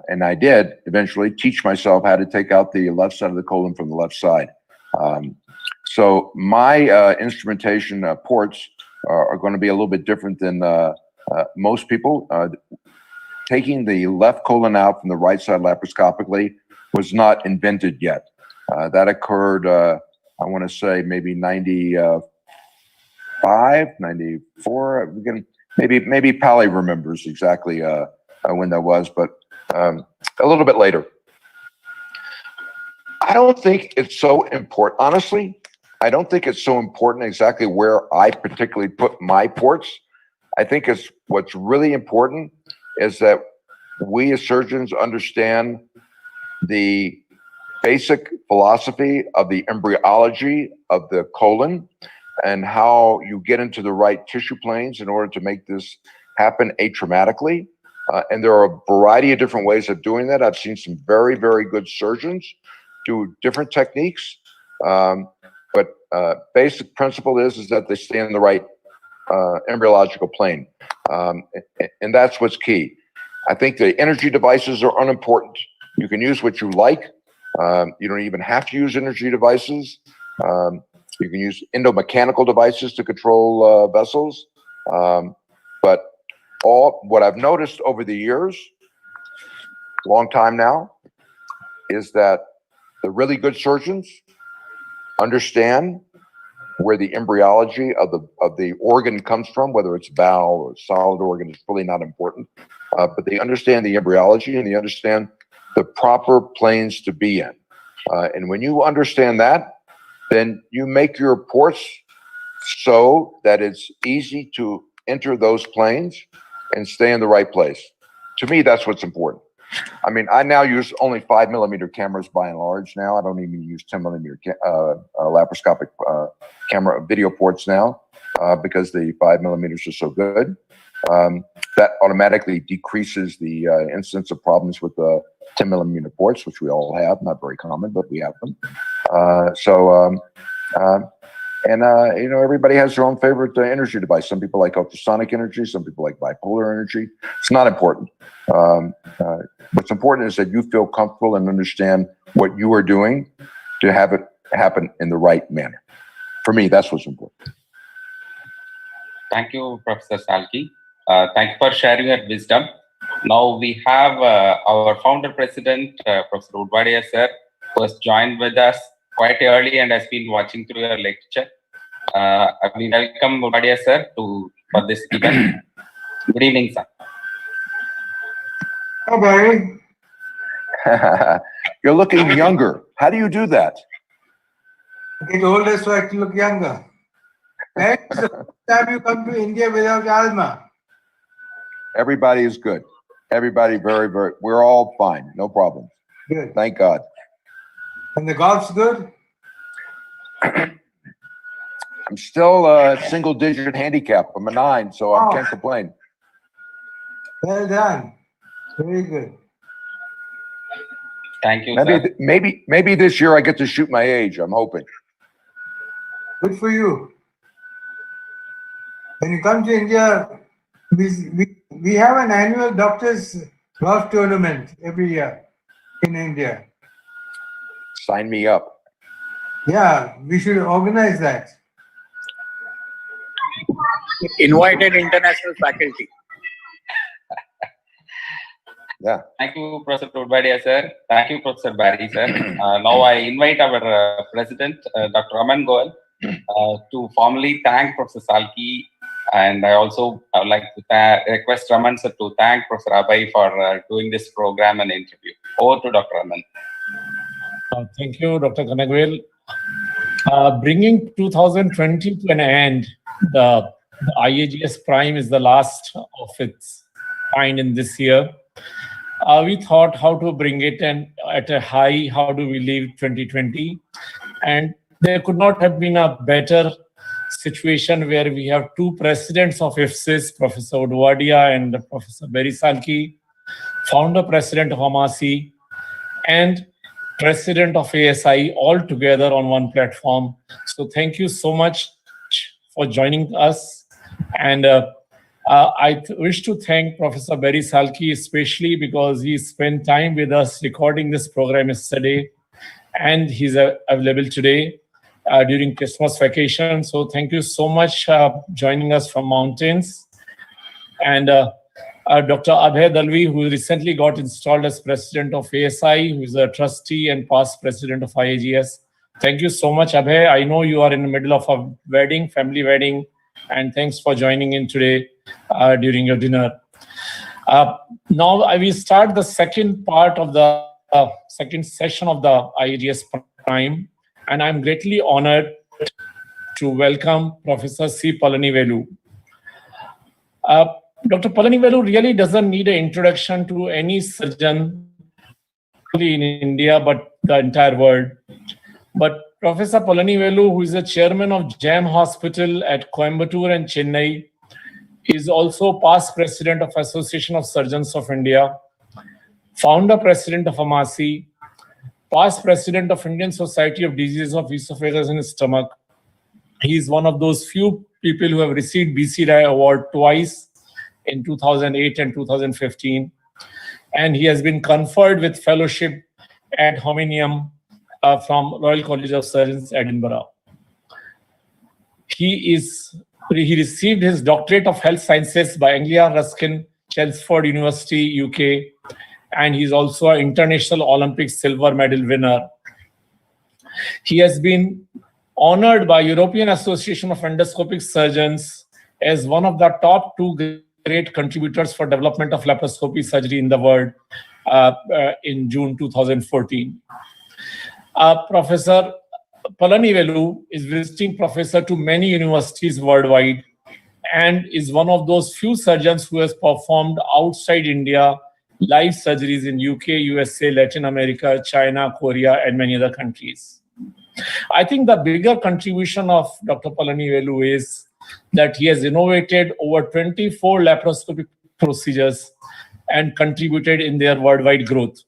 and I did eventually teach myself how to take out the left side of the colon from the left side. So my instrumentation ports are going to be a little bit different than most people. Taking the left colon out from the right side laparoscopically was not invented yet. That occurred, I want to say maybe 95, 94. Maybe Pally remembers exactly when that was, but a little bit later. I don't think it's so important. Honestly, I don't think it's so important exactly where I particularly put my ports. I think what's really important is that we as surgeons understand the basic philosophy of the embryology of the colon and how you get into the right tissue planes in order to make this happen atraumatically. And there are a variety of different ways of doing that. I've seen some very, very good surgeons do different techniques. But basic principle is that they stay in the right embryological plane. And that's what's key. I think the energy devices are unimportant. You can use what you like. You don't even have to use energy devices. You can use endomechanical devices to control vessels. But what I've noticed over the years, long time now, is that the really good surgeons understand where the embryology of the organ comes from, whether it's bowel or solid organ, is really not important. But they understand the embryology and they understand the proper planes to be in. And when you understand that, then you make your ports so that it's easy to enter those planes and stay in the right place. To me, that's what's important. I mean, I now use only 5mm cameras by and large now. I don't even use 10mm laparoscopic camera video ports now because the 5mm are so good. That automatically decreases the incidence of problems with the 10mm ports, which we all have. Not very common, but we have them. You know, everybody has their own favorite energy device. Some people like ultrasonic energy. Some people like bipolar energy. It's not important. What's important is that you feel comfortable and understand what you are doing to have it happen in the right manner. For me, that's what's important. Thank you, Professor Salky. Thank you for sharing your wisdom. Now we have our founder president, Professor Udvadia sir, who has joined with us quite early and has been watching through your lecture. We welcome Udvadia sir for this event. Good evening, sir. Hi, Barry. You're looking younger. How do you do that? I get older so I can look younger. Next time you come to India without asthma. Everybody is good. Everybody very, very, we're all fine. No problem. Good. Thank God. And the golf's good? I'm still a single digit handicap. I'm a 9, so I can't complain. Well done. Very good. Thank you, sir. Maybe this year I get to shoot my age. I'm hoping. Good for you. When you come to India, we have an annual doctors golf tournament every year. in India. Sign me up. Yeah, we should organize that. Invited international faculty. Yeah. Thank you, Professor Tudbadia, sir. Thank you, Professor Barry, sir. Now I invite our President, Dr. Ramen Goel, to formally thank Professor Salky, and I also would like to request Raman sir to thank Professor Abhay for doing this program and interview. Over to Dr. Raman. Thank you, Dr. Kanagwel. Bringing 2020 to an end, the IAGES Prime is the last of its kind in this year. We thought how to bring it and at a high, how do we leave 2020? And there could not have been a better situation where we have two presidents of IFSIS, Professor Udwadia and Professor Barry Salky, founder president of AMASI, and president of ASI, all together on one platform. So thank you so much for joining us. And I wish to thank Professor Barry Salky, especially because he spent time with us recording this program yesterday, and he's available today during Christmas vacation. So thank you so much joining us from mountains. And Dr. Abhay Dalvi, who recently got installed as president of ASI, who is a trustee and past president of IAGS. Thank you so much, Abhay. I know you are in the middle of a wedding, family wedding, and thanks for joining in today during your dinner. Now I will start the second part of the second session of the IAGES Prime, and I'm greatly honored to welcome Professor C. Palanivelu. Dr. Palanivelu really doesn't need an introduction to any surgeon only in India, but the entire world. But Professor Palanivelu, who is the chairman of JAM Hospital at Coimbatore and Chennai, is also past president of Association of Surgeons of India, founder president of AMASI, past president of Indian Society of Diseases of Esophagus and Stomach. He is one of those few people who have received BCDI award twice, in 2008 and 2015. And he has been conferred with fellowship ad hominem from Royal College of Surgeons, Edinburgh. He received his doctorate of health sciences by Anglia Ruskin, Chelmsford University, UK, and he's also an International Olympic silver medal winner. He has been honored by European Association of Endoscopic Surgeons as one of the top two great contributors for development of laparoscopy surgery in the world in June 2014. Professor Palanivelu is visiting professor to many universities worldwide and is one of those few surgeons who has performed outside India live surgeries in UK, USA, Latin America, China, Korea, and many other countries. I think the bigger contribution of Dr. Palanivelu is that he has innovated over 24 laparoscopic procedures and contributed in their worldwide growth.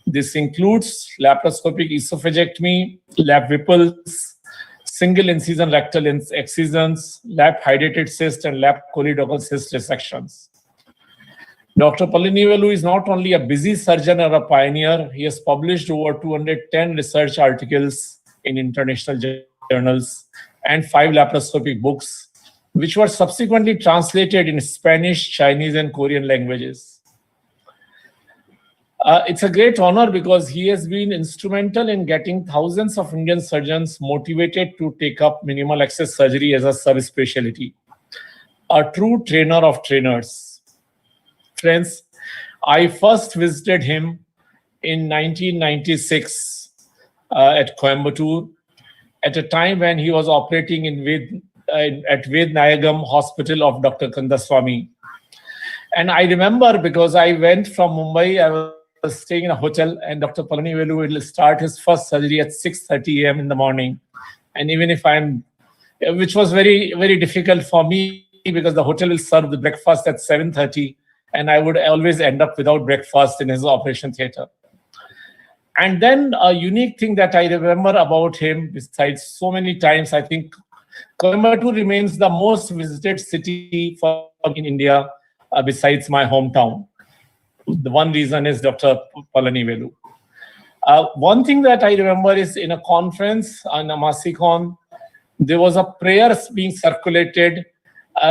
This includes laparoscopic esophagectomy, lap Whipples, single incision rectal excisions, lap hydrated cyst, and lap choledochal cyst resections. Dr. Palanivelu is not only a busy surgeon or a pioneer, he has published over 210 research articles in international journals and 5 laparoscopic books, which were subsequently translated in Spanish, Chinese, and Korean languages. It's a great honor because he has been instrumental in getting thousands of Indian surgeons motivated to take up minimal access surgery as a subspecialty. A true trainer of trainers. Friends, I first visited him in 1996 at Coimbatore at a time when he was operating at Vednayagam Hospital of Dr. Kandaswamy. And I remember because I went from Mumbai, I was staying in a hotel, and Dr. Palanivelu will start his first surgery at 6:30 a.m. in the morning. And even if which was very, very difficult for me because the hotel will serve the breakfast at 7:30, and I would always end up without breakfast in his operation theater. And then a unique thing that I remember about him, besides so many times, I think Coimbatore remains the most visited city in India besides my hometown. The one reason is Dr. Palanivelu. One thing that I remember is in a conference on a Masikon, there was a prayer being circulated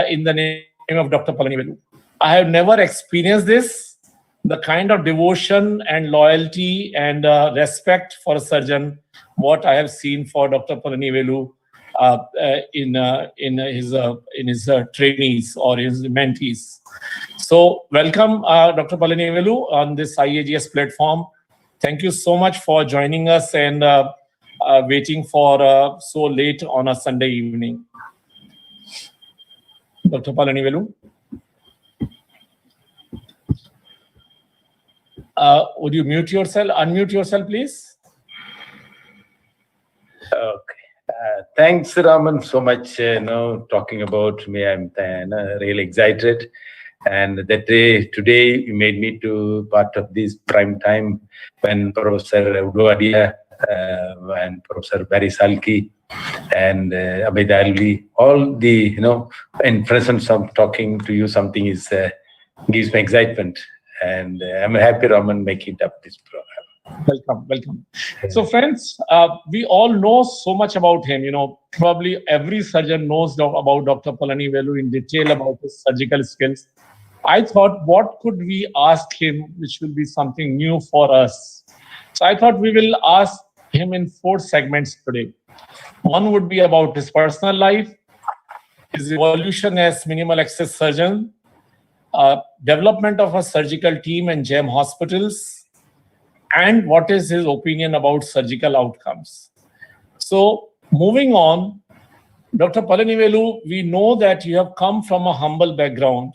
in the name of Dr. Palanivelu. I have never experienced this, the kind of devotion and loyalty and respect for a surgeon, what I have seen for Dr. Palanivelu in his trainees or his mentees. So welcome, Dr. Palanivelu, on this IAGES platform. Thank you so much for joining us and waiting for so late on a Sunday evening. Dr. Palanivelu. Would you unmute yourself, please? Okay. Thanks, Raman, so much. Talking about me, I'm really excited. And that day, today, you made me to part of this prime time when Professor Udvadia and Professor Barry Salky and Abhay Dalvi, all the, in presence of talking to you, something is gives me excitement. And I'm happy, Raman, making up this program. Welcome. So, friends, we all know so much about him. Probably every surgeon knows about Dr. Palanivelu in detail about his surgical skills. I thought, what could we ask him, which will be something new for us? So I thought we will ask him in 4 segments today. One would be about his personal life, his evolution as minimal access surgeon, development of a surgical team and GEM hospitals, and what is his opinion about surgical outcomes. So moving on, Dr. Palanivelu, we know that you have come from a humble background.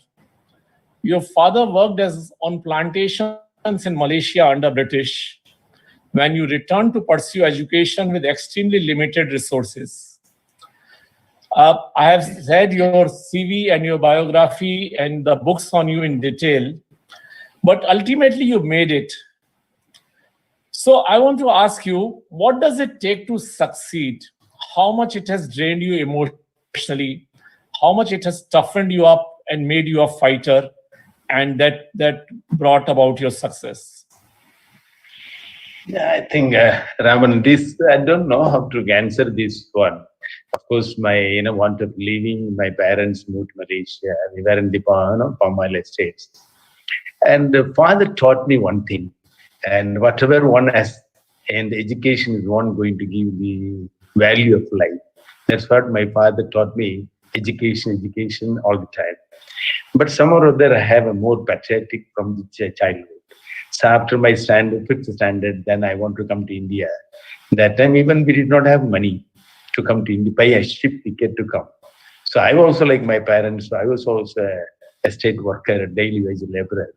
Your father worked on plantations in Malaysia under British, when you returned to pursue education with extremely limited resources. I have read your CV and your biography and the books on you in detail, but ultimately you made it. So I want to ask you, what does it take to succeed? How much it has drained you emotionally? How much it has toughened you up and made you a fighter? And that brought about your success? Yeah, I think, Raman, I don't know how to answer this one. Of course, my want of leaving, my parents moved to Malaysia. We were in the palm oil estates. And the father taught me one thing. And whatever one has, and education is one going to give the value of life. That's what my father taught me, education all the time. But somehow or other, I have a more patriotic from the childhood. So after my 5th standard, then I want to come to India. That time, even we did not have money to come to India, buy a ship ticket to come. So I was also like my parents. So I was also a state worker, a daily wage laborer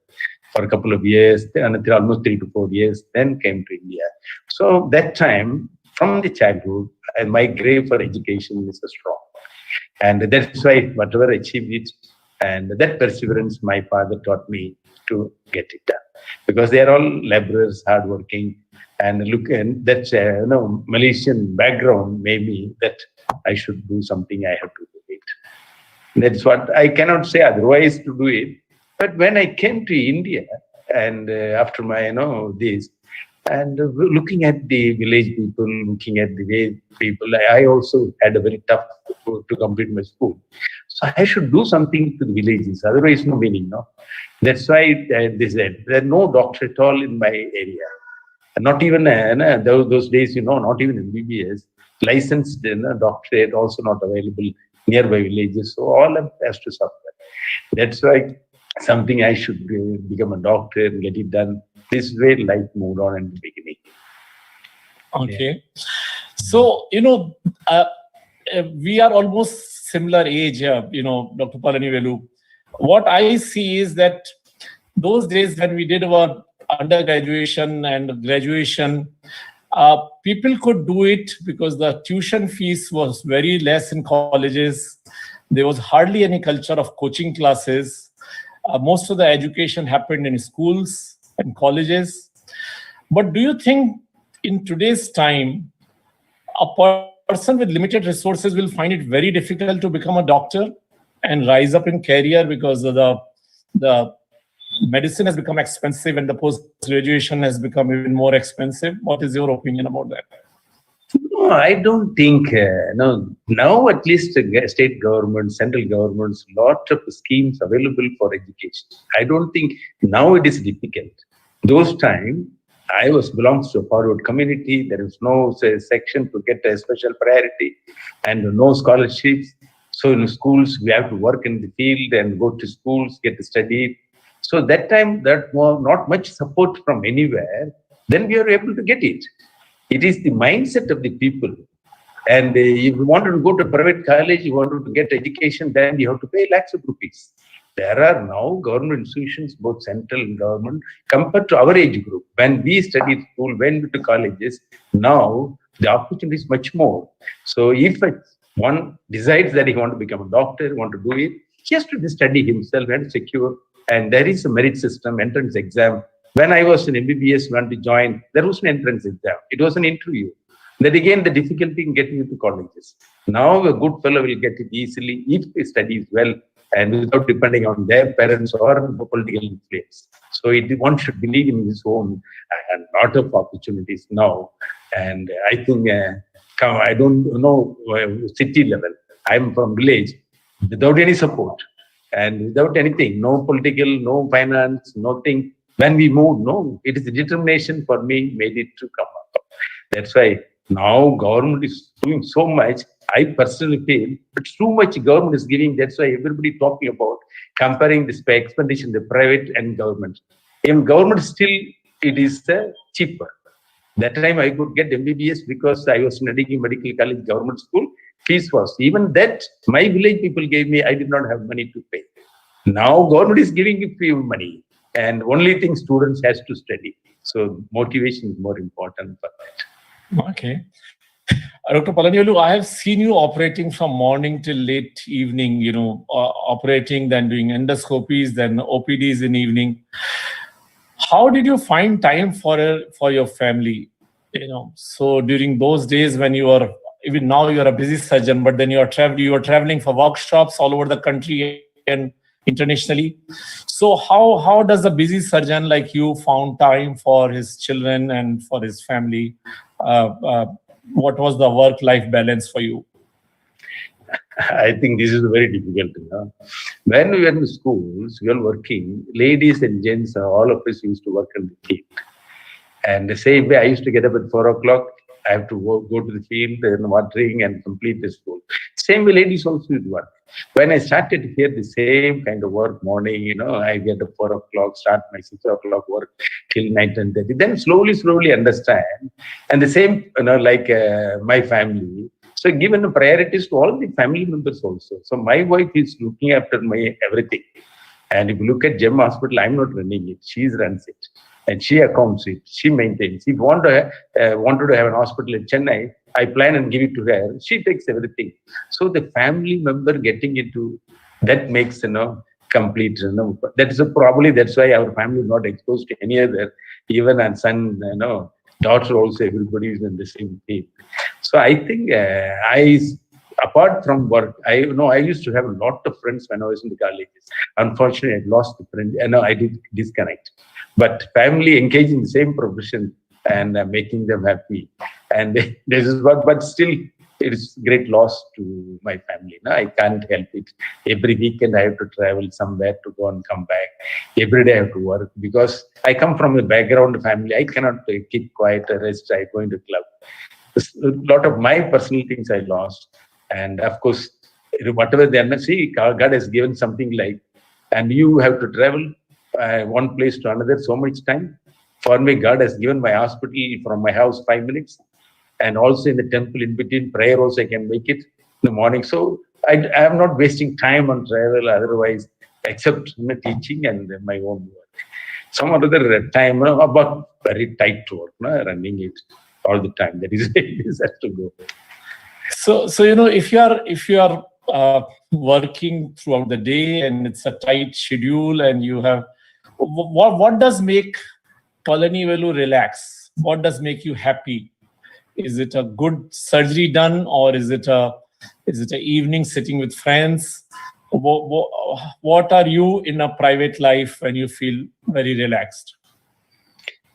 for a couple of years, until almost 3 to 4 years, then came to India. So that time, from the childhood, my grave for education is strong. And that's why whatever I achieved it, and that perseverance my father taught me to get it done. Because they are all laborers, hardworking, and look, and that Malaysian background made me that I should do something, I have to do it. That's what I cannot say otherwise to do it. But when I came to India, and after my, this, and looking at the village people, looking at the way people, I also had a very tough to complete my school. So I should do something to the villages, otherwise no meaning, no? That's why they said, there are no doctor at all in my area. Not even, those days, not even MBBS, licensed doctorate also not available nearby villages. So all has to suffer. That's why something I should become a doctor and get it done. This way life moved on in the beginning. Okay. So, we are almost similar age here, Dr. Palanivelu. What I see is that those days when we did our undergraduation and graduation, people could do it because the tuition fees was very less in colleges. There was hardly any culture of coaching classes. Most of the education happened in schools and colleges. But do you think in today's time, a person with limited resources will find it very difficult to become a doctor and rise up in career because of the medicine has become expensive and the post-graduation has become even more expensive. What is your opinion about that? No, I don't think, no, now at least state governments, central governments, lot of schemes available for education. I don't think now it is difficult. Those time, I belongs to a forward community. There is no section to get a special priority and no scholarships. So in schools, we have to work in the field and go to schools, get to study. So that time, that was not much support from anywhere. Then we are able to get it. It is the mindset of the people. And if you wanted to go to private college, you wanted to get education, then you have to pay lakhs of rupees. There are now government institutions, both central and government, compared to our age group. When we studied school, went to colleges, now the opportunity is much more. So if one decides that he wants to become a doctor, want to do it, he has to study himself and secure. And there is a merit system, entrance exam. When I was in MBBS, when to join, there was an entrance exam. It was an interview. Then again, the difficulty in getting into colleges. Now a good fellow will get it easily if he studies well and without depending on their parents or political influence. So one should believe in his own and lot of opportunities now. And I think, I don't know city level. I'm from village without any support and without anything, no political, no finance, nothing. When we moved, no, it is the determination for me made it to come up. That's why now government is doing so much. I personally feel, but too much government is giving. That's why everybody talking about comparing this expenditure in the private and government. In government still, it is cheaper. That time I could get MBBS because I was studying medical college government school. Fees was even that my village people gave me. I did not have money to pay. Now government is giving you money. And only thing students has to study. So motivation is more important for that. Okay. Dr. Palanivelu, I have seen you operating from morning till late evening, operating, then doing endoscopies, then OPDs in evening. How did you find time for your family? So during those days when you are, even now you are a busy surgeon, but then you are traveling for workshops all over the country and internationally. So how does a busy surgeon like you found time for his children and for his family? What was the work-life balance for you? I think this is very difficult. When we were in schools, we were working, ladies and gents, all of us used to work in the field. And the same way I used to get up at 4 o'clock, I have to go to the field and watering and complete the school. Same way ladies also would work. When I started to hear the same kind of work morning, I get up 4 o'clock, start my 6 o'clock work till night 10:30. Then slowly understand. And the same, like my family. So given the priorities to all the family members also. So my wife is looking after my everything. And if you look at GEM Hospital, I'm not running it. She runs it. And she accounts it. She maintains. If you wanted to have an hospital in Chennai, I plan and give it to her. She takes everything. So the family member getting into that makes complete. That's why our family is not exposed to any other. Even our son, daughter also. Everybody is in the same thing. So I think apart from work, I used to have a lot of friends when I was in the colleges. Unfortunately, I lost the friend. I did disconnect. But family engaged in the same profession and making them happy. And this is what, but still, it is great loss to my family. I can't help it. Every weekend I have to travel somewhere to go and come back. Every day I have to work because I come from a background family. I cannot keep quiet or rest. I go into club. A lot of my personal things I lost. And of course, whatever the MSc, God has given something like, and you have to travel one place to another so much time. For me, God has given my hospital from my house 5 minutes. And also in the temple in between prayer also I can make it in the morning. So I am not wasting time on travel otherwise, except teaching and my own work. Some other time, about very tight work, running it all the time. That is it has to go. So if you are working throughout the day and it's a tight schedule and you have, what does make Palanivelu relax? What does make you happy? Is it a good surgery done, or is it a evening sitting with friends? what are you in a private life when you feel very relaxed?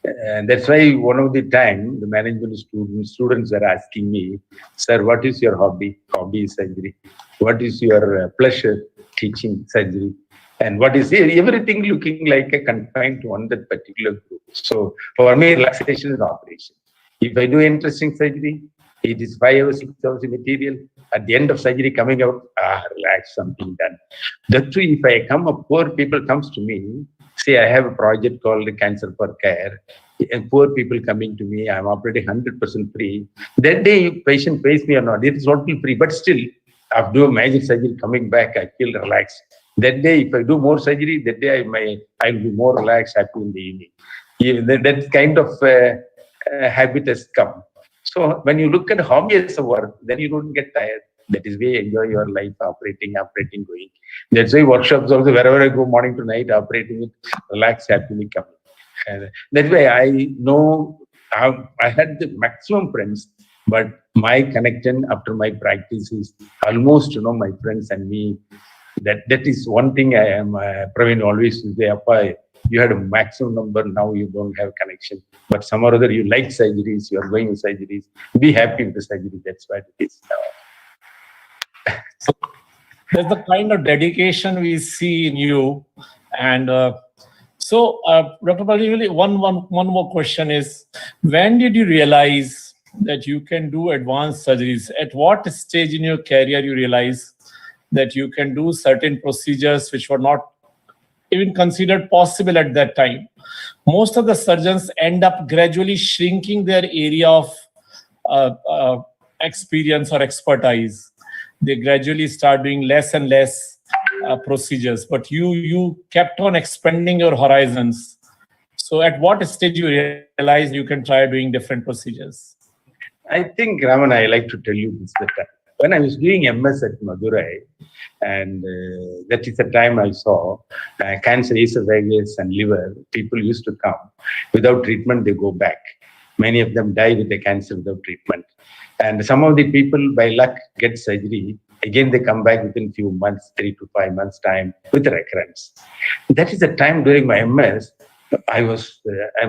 That's why one of the time the management students are asking me, sir, what is your hobby? Hobby is surgery. What is your pleasure? Teaching surgery. And what is everything looking like a confined to one that particular group. So for me, relaxation is operation. If I do interesting surgery, it is 5 hours, 6 hours of material. At the end of surgery coming out, relax, something done. That too, if I come up, poor people comes to me, say I have a project called Cancer for Care, and poor people coming to me, I'm operating 100% free. That day, patient pays me or not, it is totally free, but still, after doing major surgery, coming back, I feel relaxed. That day, if I do more surgery, that day I'll be more relaxed, happy in the evening. That kind of habit has come. So when you look at hobby as a work, then you don't get tired. That is why you enjoy your life, operating, going. That's why workshops also, wherever I go, morning to night, operating it, relax, happily coming. And that's why I know I had the maximum friends, but my connection after my practice is almost, my friends and me. That is one thing I am, Praveen always say, Appa, you had a maximum number, now you don't have connection. But some or other, you like surgeries, you are going with surgeries, be happy with the surgery, that's what it is. So there's the kind of dedication we see in you. And so, Dr. Palanivelu, one more question is, when did you realize that you can do advanced surgeries? At what stage in your career you realize that you can do certain procedures which were not even considered possible at that time? Most of the surgeons end up gradually shrinking their area of experience or expertise. They gradually start doing less and less procedures, but you kept on expanding your horizons. So at what stage you realized you can try doing different procedures? I think, Raman, I like to tell you this that when I was doing MS at Madurai, and that is the time I saw cancer, esophagus and liver, people used to come. Without treatment, they go back. Many of them die with the cancer without treatment. And some of the people, by luck, get surgery. Again, they come back within few months, 3 to 5 months time with recurrence. That is the time during my MS, I was,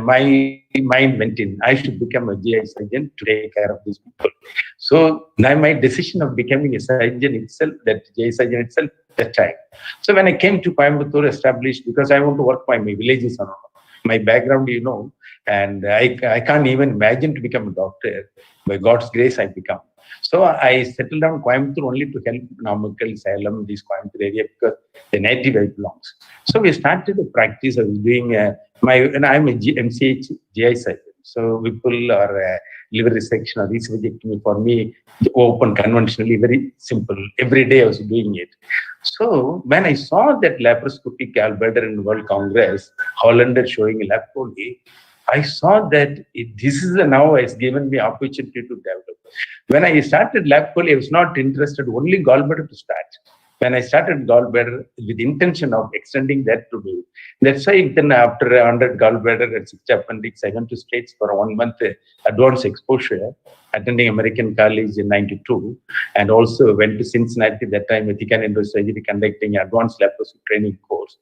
my mind went in, I should become a GI surgeon to take care of these people. So now my decision of becoming a surgeon itself, that GI surgeon itself, that time. So when I came to Coimbatore, established, because I want to work my villages, my background, and I can't even imagine to become a doctor. By God's grace, I become. So I settled down Coimbatore only to help Namakkal, Salem, this Coimbatore area, because the native I belongs. So we started the practice. I was doing and I'm a MCH GI surgeon. So people are liver resection or resection for me, open conventionally, very simple. Every day I was doing it. So when I saw that laparoscopic gallbladder in World Congress, Hollander showing laparoscopy, I saw that this is now has given me opportunity to develop. When I started laparoscopy, I was not interested only gallbladder to start. When I started gallbladder with intention of extending that to do. That's why then after 100 gallbladder and 6 appendix, I went to States for 1 month advanced exposure, attending American College in 92, and also went to Cincinnati that time, Ethical Endosurgery, conducting advanced laparoscopic training course.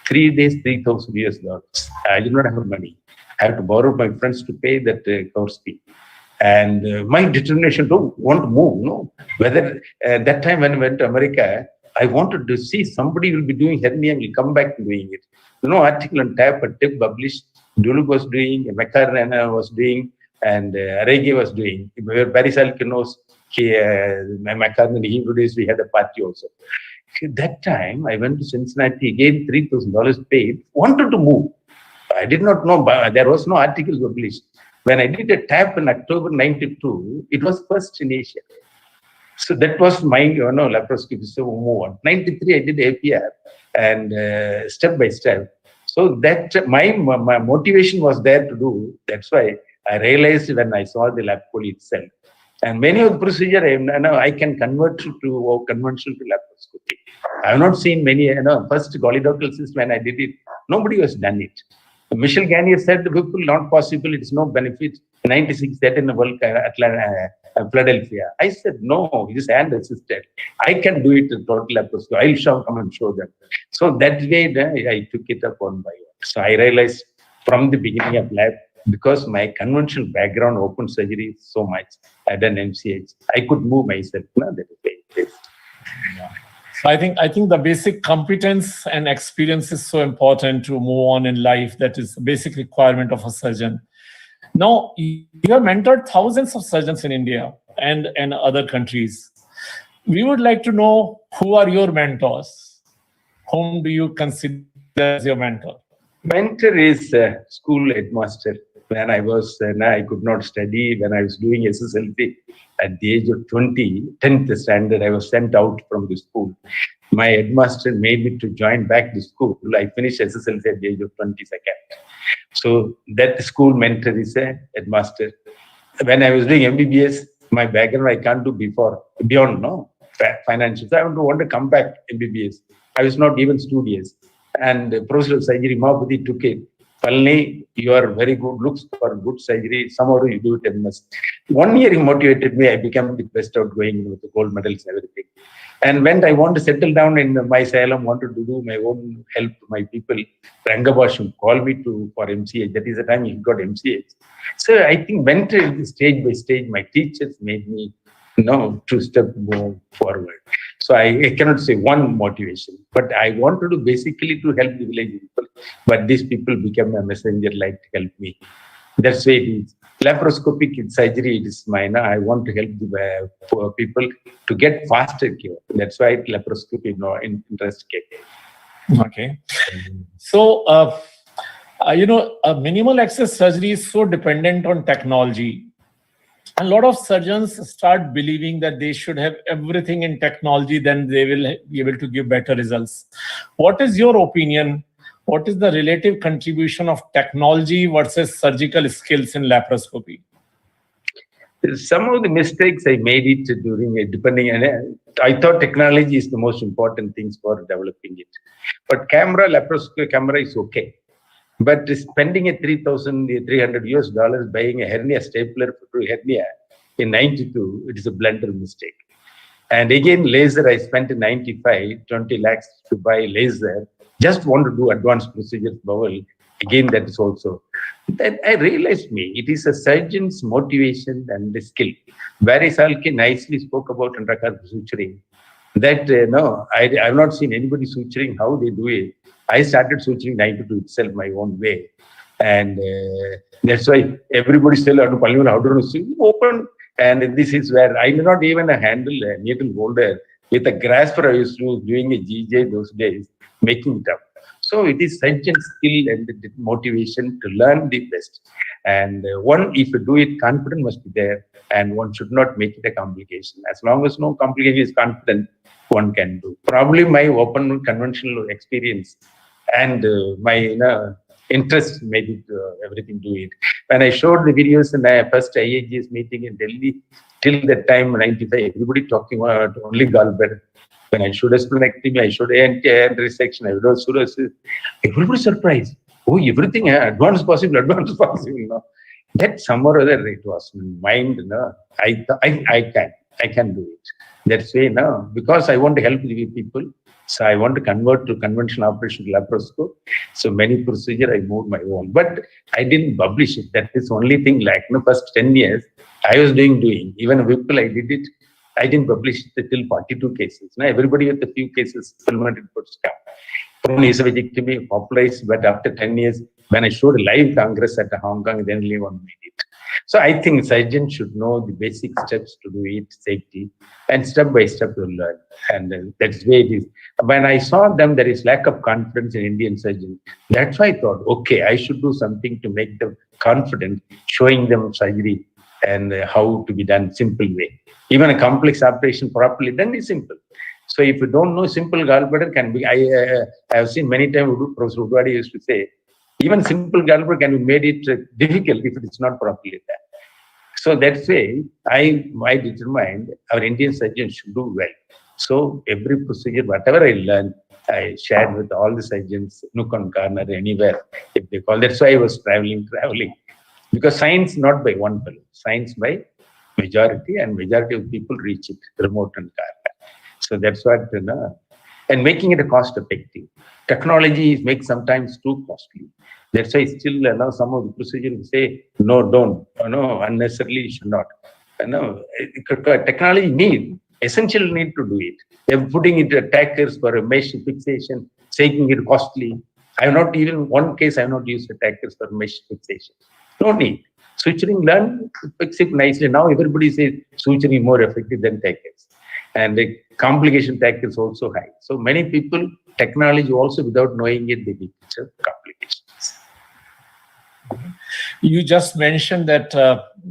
3 days, $3,000. I did not have money. I had to borrow my friends to pay that course fee. And my determination to want to move, whether that time when I went to America, I wanted to see somebody will be doing hernia and will come back to doing it. Article on tap published, Duluk was doing, McCarran was doing, and Arege was doing. Barry Salky knows, McCarran, he produced, we had a party also. That time, I went to Cincinnati, again $3,000 paid, wanted to move. I did not know, there was no article published. When I did a TAP in October 92, it was first in Asia. So that was my laparoscopy. So move on. 93, I did APR and step by step. So that my motivation was there to do. That's why I realized when I saw the laparoscopy itself. And many of the procedure I can convert to conventional to laparoscopy. I have not seen many. First golidoctal cyst when I did it, nobody has done it. Michel Garnier said, people not possible, it's no benefit. 96, that in the World Philadelphia. I said, no, it is hand assisted. I can do it in total laparoscopy. I'll come and show them. So that way, I took it up one by one. So I realized from the beginning of lab, because my conventional background, open surgery, so much, I done MCH. I could move myself. No, that is it. Yeah. So I think the basic competence and experience is so important to move on in life. That is the basic requirement of a surgeon. Now, you have mentored thousands of surgeons in India and other countries. We would like to know, who are your mentors? Whom do you consider as your mentor? Mentor is school headmaster. When I was, I could not study. When I was doing SSLC at the age of 20, 10th standard, I was sent out from the school. My headmaster made me to join back the school. I finished SSLC at the age of 22nd. So that school mentor is a headmaster. When I was doing MBBS, my background I can't do beyond financial. So I want to come back MBBS. I was not even studious. And Professor of Surgery Mahapati took it. Palani, you are very good, looks for good surgery. Somehow you do it in MS. 1 year he motivated me. I became the best outgoing with the gold medals and everything. And when I want to settle down in my Salem, wanted to do my own help to my people, Rangabasham called me for MCH. That is the time he got MCH. So I think went stage by stage. My teachers made me to step more forward. So I cannot say one motivation, but I wanted to basically to help the village people. But these people became a messenger like to help me. That's why it is. Laparoscopic surgery, it is mine. I want to help the poor people to get faster cure. That's why laparoscopy interest came. Okay. So, minimal access surgery is so dependent on technology. A lot of surgeons start believing that they should have everything in technology, then they will be able to give better results. What is your opinion? What is the relative contribution of technology versus surgical skills in laparoscopy? Some of the mistakes I made it during it, depending on I thought technology is the most important things for developing it. But laparoscopy camera is okay. But spending a $3,300 US buying a hernia stapler for hernia in 92, it is a blunder mistake. And again, laser, I spent in 95, 20 lakhs to buy laser. Just want to do advanced procedures, bowel. Again, that is also. Then I realized it is a surgeon's motivation and the skill. Barry Salky nicely spoke about intracorporeal suturing. That, I have not seen anybody suturing how they do it. I started suturing 92 itself my own way. And that's why everybody still out to Palanivelu, how to open. And this is where I did not even handle a needle holder with a grasper. I used to doing a GJ those days, making it up. So it is surgeon skill and the motivation to learn the best. And if you do it, confidence must be there. And one should not make it a complication. As long as no complication is confident, one can do. Probably my open conventional experience and my interest made it everything do it. When I showed the videos in the first IAGES meeting in Delhi, till that time, 95, everybody talking about only gallbladder. When I showed a splenectomy, I showed end resection, I showed psoriasis. Everybody surprised. Oh, everything advanced possible. That some or other it was in mind. I can do it. That's why now, because I want to help the people, so I want to convert to conventional operation laparoscope. So many procedure I moved my own, but I didn't publish it. That is only thing. Like first 10 years, I was doing. Even Whipple, I did it. I didn't publish it till 42 cases. Now everybody with a few cases, preliminary reports come. Prone esophageectomy popularized, but after 10 years, when I showed a live congress at Hong Kong, then only one made it. So I think surgeons should know the basic steps to do it, safety, and step by step to learn. And that's the way it is. When I saw them, there is lack of confidence in Indian surgeons. That's why I thought, okay, I should do something to make them confident, showing them surgery and how to be done simple way. Even a complex operation properly done is simple. So if you don't know, simple gallbladder can be, I have seen many times, Professor Udwadi used to say, even simple gallbladder can be made it difficult if it is not properly done. So that's why I determined our Indian surgeons should do well. So every procedure, whatever I learned, I shared with all the surgeons, nook and corner, anywhere, if they call. That's why I was traveling. Because science not by one fellow, science by majority, and majority of people reach it, remote and cardiac. So that's what, and making it a cost effective. Technology makes sometimes too costly. That's why still now some of the procedures say, no, don't, unnecessarily you should not. Technology essential need to do it. They're putting it attackers for a mesh fixation, making it costly. I have not even, one case I have not used attackers for mesh fixation. No need. Suturing, learn, fix it nicely. Now everybody says suturing is more effective than attackers. And the complication factor is also high. So many people, technology also without knowing it, they get complications. You just mentioned that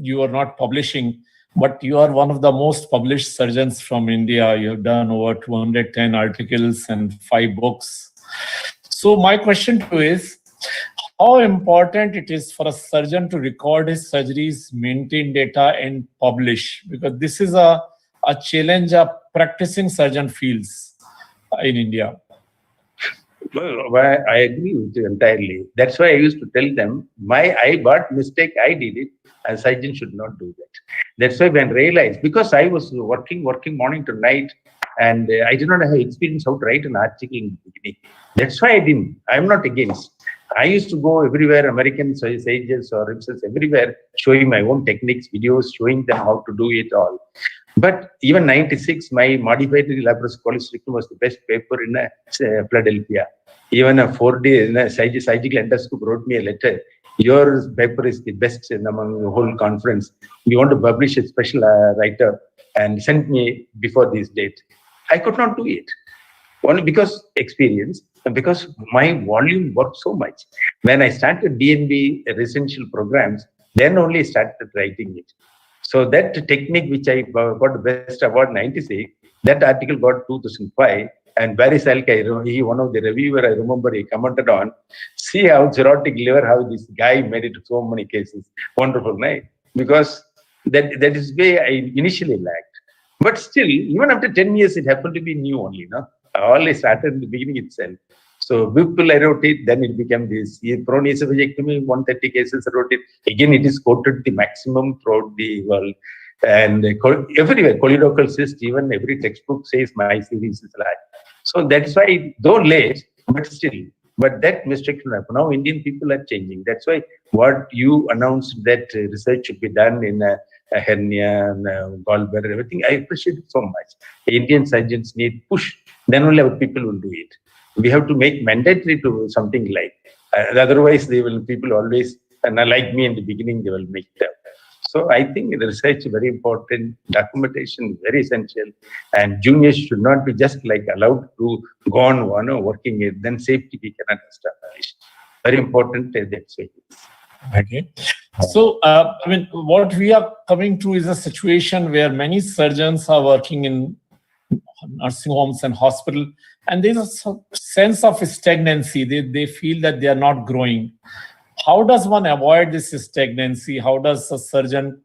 you are not publishing, but you are one of the most published surgeons from India. You have done over 210 articles and 5 books. So my question to you is, how important it is for a surgeon to record his surgeries, maintain data, and publish? Because this is a challenge a practicing surgeon feels in India. Well, I agree with you entirely. That's why I used to tell them, what mistake I did it, a surgeon should not do that. That's why when I realized, because I was working morning to night, and I did not have experience how to write an article in the beginning. That's why I didn't. I'm not against. I used to go everywhere, American surgeons or research everywhere, showing my own techniques, videos, showing them how to do it all. But even 96, my modified laparoscopic was the best paper in Philadelphia. Even a 4D surgical endoscope wrote me a letter. Your paper is the best among the whole conference. We want to publish a special write-up and send me before this date. I could not do it. Only because experience and because my volume worked so much. When I started DNB residential programs, then only started writing it. So that technique which I got the best award 96, that article got 2005, and Barry Salky, he one of the reviewer, I remember he commented on, see how cirrhotic liver, how this guy made it to so many cases. Wonderful, right? Because that is where I initially lagged. But still, even after 10 years, it happened to be new only, no? All I started in the beginning itself. So people, I wrote it, then it became this. Prone esophagectomy, 130 cases, I wrote it. Again, it is quoted the maximum throughout the world. And everywhere, choledochal cyst, even every textbook says my series is large. So that's why, though late, but still. But that mistake should happen. Now Indian people are changing. That's why what you announced that research should be done in a hernia and gallbladder, everything, I appreciate it so much. Indian surgeons need push. Then only our people will do it. We have to make mandatory to something like. Otherwise, people always, and like me in the beginning, they will make them. So I think the research is very important, documentation is very essential, and juniors should not be just like allowed to go on working it, then safety we cannot establish. Very important, that's it. Okay. So, I mean, what we are coming to is a situation where many surgeons are working in nursing homes and hospital, and there's a sense of stagnancy. They feel that they are not growing. How does one avoid this stagnancy? How does a surgeon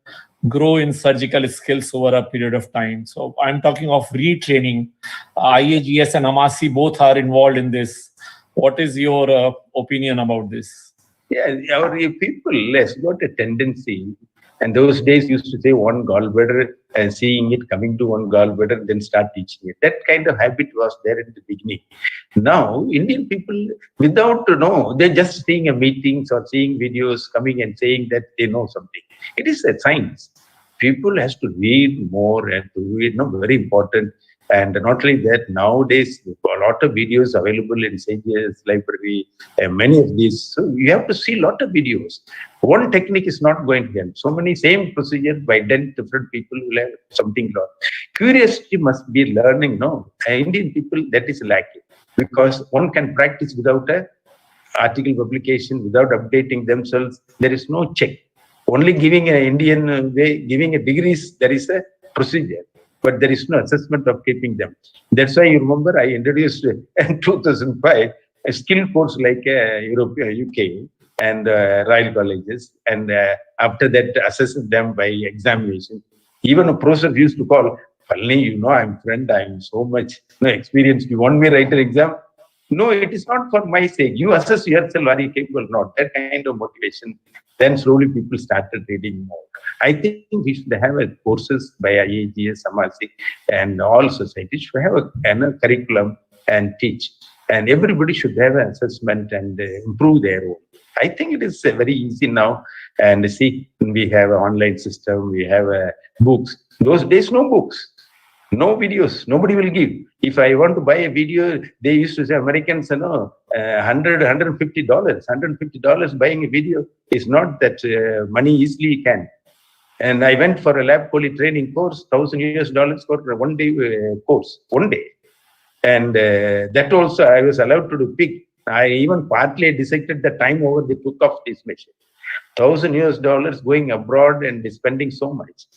grow in surgical skills over a period of time? So I'm talking of retraining. IAGES and AMASI both are involved in this. What is your opinion about this? Yeah, our people has got a tendency, and those days used to say one gallbladder and seeing it coming to one gallbladder, then start teaching it. That kind of habit was there in the beginning. Now, Indian people, without they're just seeing a meetings or seeing videos coming and saying that they know something. It is a science. People has to read more and to read, very important. And not only that, nowadays, a lot of videos available in SAGES library, and many of these. So you have to see a lot of videos. One technique is not going to help. So many same procedure by 10 different people will have something learned. Curiosity must be learning, Indian people, that is lacking. Because one can practice without a article publication, without updating themselves. There is no check. Only giving an Indian way, giving a degrees, there is a procedure. But there is no assessment of keeping them. That's why you remember I introduced in 2005 a skill course like Europe, UK and Royal Colleges. And after that, assessing them by examination. Even a professor used to call, Palani, I'm friend, I'm so much experienced. You want me to write an exam? No, it is not for my sake. You assess yourself, are you capable or not? That kind of motivation. Then slowly people started reading more. I think we should have courses by IAGES, Samasi, and all societies should have a curriculum and teach. And everybody should have an assessment and improve their own. I think it is very easy now. And see, we have an online system, we have books. Those days, no books. No videos, nobody will give. If I want to buy a video, they used to say Americans, $100, $150. $150 buying a video is not that money easily can. And I went for a lab poly training course, $1,000 for a 1 day course, 1 day. And that also I was allowed to do pick. I even partly dissected the time over they took off this machine. $1,000 going abroad and spending so much.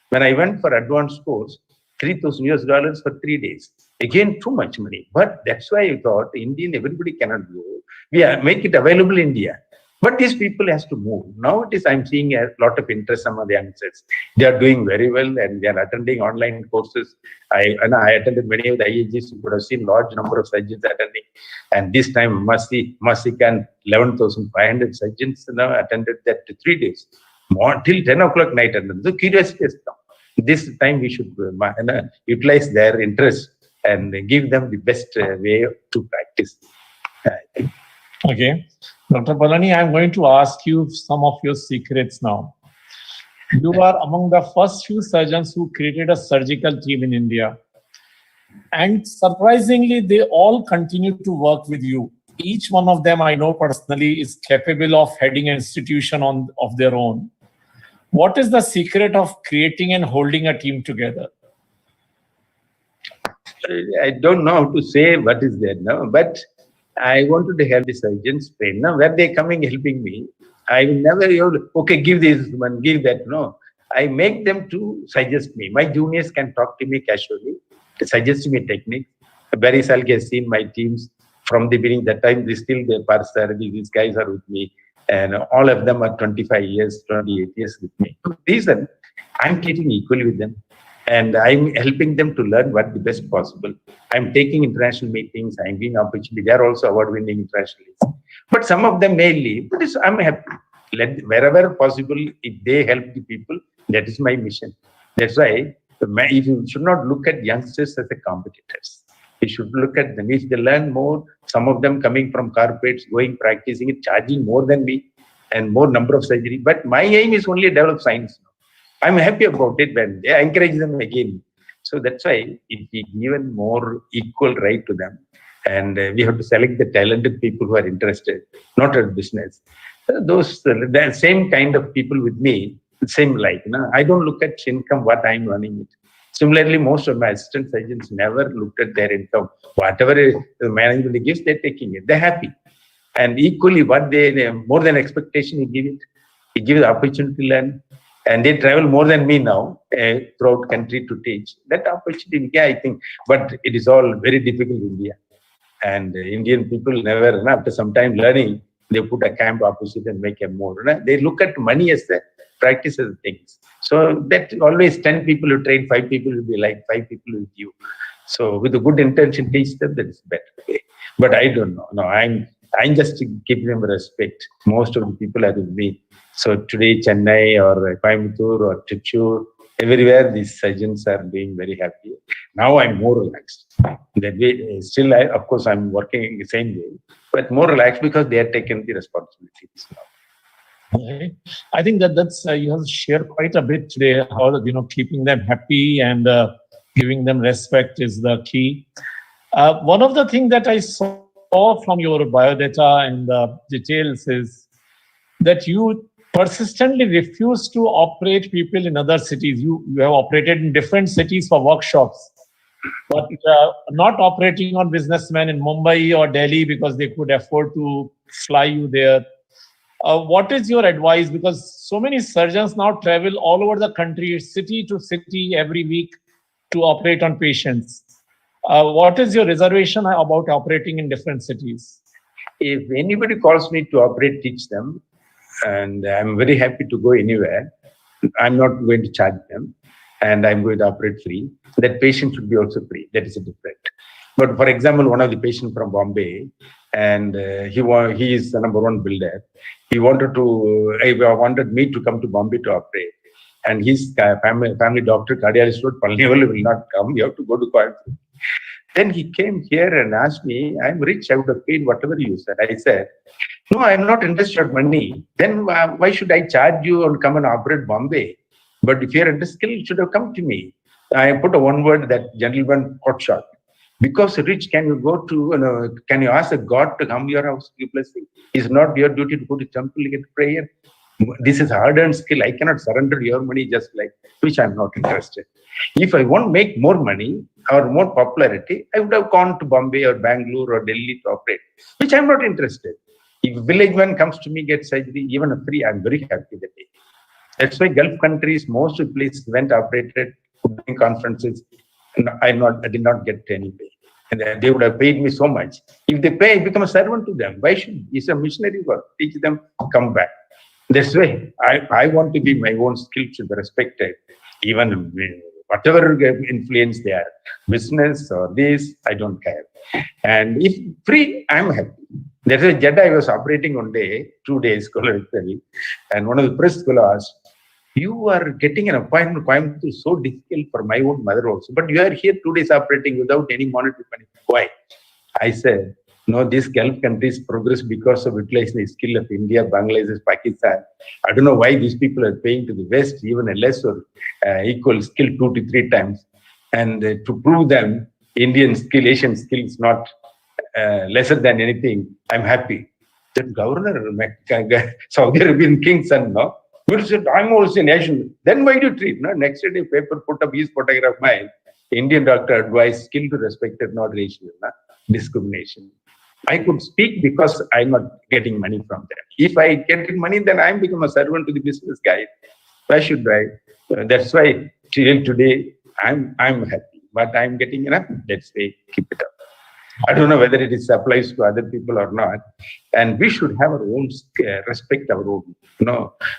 When I went for advanced course, $3,000 for 3 days. Again, too much money. But that's why I thought Indian, everybody cannot go. We make it available in India. But these people has to move. Nowadays, I'm seeing a lot of interest among the youngsters. They are doing very well and they are attending online courses. I attended many of the IAGs. You could have seen large number of surgeons attending. And this time, Masikan, 11,500 surgeons now attended that 3 days. More, till 10 o'clock night. And the curiosity is now. This time we should utilize their interest and give them the best way to practice. Okay. Dr. Palani, I'm going to ask you some of your secrets now. You are among the first few surgeons who created a surgical team in India. And surprisingly, they all continue to work with you. Each one of them, I know personally, is capable of heading an institution of their own. What is the secret of creating and holding a team together? I don't know how to say what is there now, but I wanted to help the surgeons train. Now, where they coming helping me, I will never, okay, give this one, give that. No, I make them to suggest me. My juniors can talk to me casually, suggest me technique. Barry Salky has seen my teams from the beginning. That time, they still the parser. These guys are with me. And all of them are 25 years, 28 years with me. Reason, I'm treating equally with them. And I'm helping them to learn what the best possible. I'm taking international meetings. I'm giving opportunity. They are also award-winning internationally. But some of them may leave. But I'm happy. Wherever possible, if they help the people, that is my mission. That's why you should not look at youngsters as a competitors. You should look at them. If they learn more, some of them coming from corporates, going, practicing it, charging more than me and more number of surgery. But my aim is only to develop science. I'm happy about it when I encourage them again. So that's why it is given more equal right to them. And we have to select the talented people who are interested, not at business. The same kind of people with me, same like, I don't look at income, what I'm running it. Similarly, most of my assistant surgeons never looked at their income. Whatever the management gives, they're taking it. They're happy. And equally, what they more than expectation, you give it. You give the opportunity to learn. And they travel more than me now throughout country to teach. That opportunity, yeah, I think. But it is all very difficult in India. And Indian people never, after some time learning, they put a camp opposite and make a more. They look at money as the practice as things. So that always 10 people who train, 5 people will be like 5 people with you. So with a good intention, teach them, that is better. But I don't know. No, I'm just giving them respect. Most of the people are with me. So today, Chennai or Coimbatore or Trichure, everywhere these surgeons are being very happy. Now I'm more relaxed. That way, still, of course, I'm working the same way, but more relaxed because they are taking the responsibilities now. Okay. I think that's you have shared quite a bit today. How keeping them happy and giving them respect is the key. One of the things that I saw from your biodata and the details is that you persistently refuse to operate people in other cities. You have operated in different cities for workshops, but not operating on businessmen in Mumbai or Delhi because they could afford to fly you there. What is your advice? Because so many surgeons now travel all over the country, city to city every week to operate on patients. What is your reservation about operating in different cities? If anybody calls me to operate, teach them. And I'm very happy to go anywhere. I'm not going to charge them. And I'm going to operate free. That patient should be also free. That is different. But for example, one of the patients from Bombay, and he is the #1 builder. He wanted me to come to Bombay to operate, and his family doctor, cardiologist, told Palanivelu will not come. You have to go to Coimbatore. Then he came here and asked me, I'm rich, I would have paid whatever you said. I said, no, I'm not interested in money. Then why should I charge you and come and operate Bombay? But if you're into skill, you should have come to me. I put a one word that gentleman got shot. Because rich, can you go to, can you ask a God to come to your house? It's not your duty to go to temple and get prayer. This is hard-earned skill. I cannot surrender your money just like, which I'm not interested. If I want to make more money or more popularity, I would have gone to Bombay or Bangalore or Delhi to operate, which I'm not interested. If a village man comes to me, gets surgery, even a free, I'm very happy that day. That's why Gulf countries, most places went operated, doing conferences, and I did not get any pay. And they would have paid me so much. If they pay, I become a servant to them. Why should? It's a missionary work. Teach them, come back. That's why I want to be my own skill to be respected, even whatever influence they are, business or this, I don't care. And if free, I'm happy. That's why Jeddah, I was operating one day, 2 days, colorectal, and one of the press fellows asked, you are getting an appointment so difficult for my own mother also, but you are here 2 days operating without any monetary money. Why? I said, no, these Gulf countries progress because of utilizing the skill of India, Bangladesh, Pakistan. I don't know why these people are paying to the West even a less or equal skill 2 to 3 times. And to prove them, Indian skill, Asian skill is not lesser than anything. I'm happy. That governor, Saudi Arabian king's son, no? Will said, I'm also an Asian. Then why do you treat? No? Next day, paper put up his photograph, mine. Indian doctor advised skill to respected, not racial, no? Discrimination. I could speak because I'm not getting money from them. If I get money, then I'm become a servant to the business guy. Why should I? That's why till today I'm happy, but I'm getting enough. Let's say keep it up. I don't know whether it applies to other people or not. And we should have our own respect our own,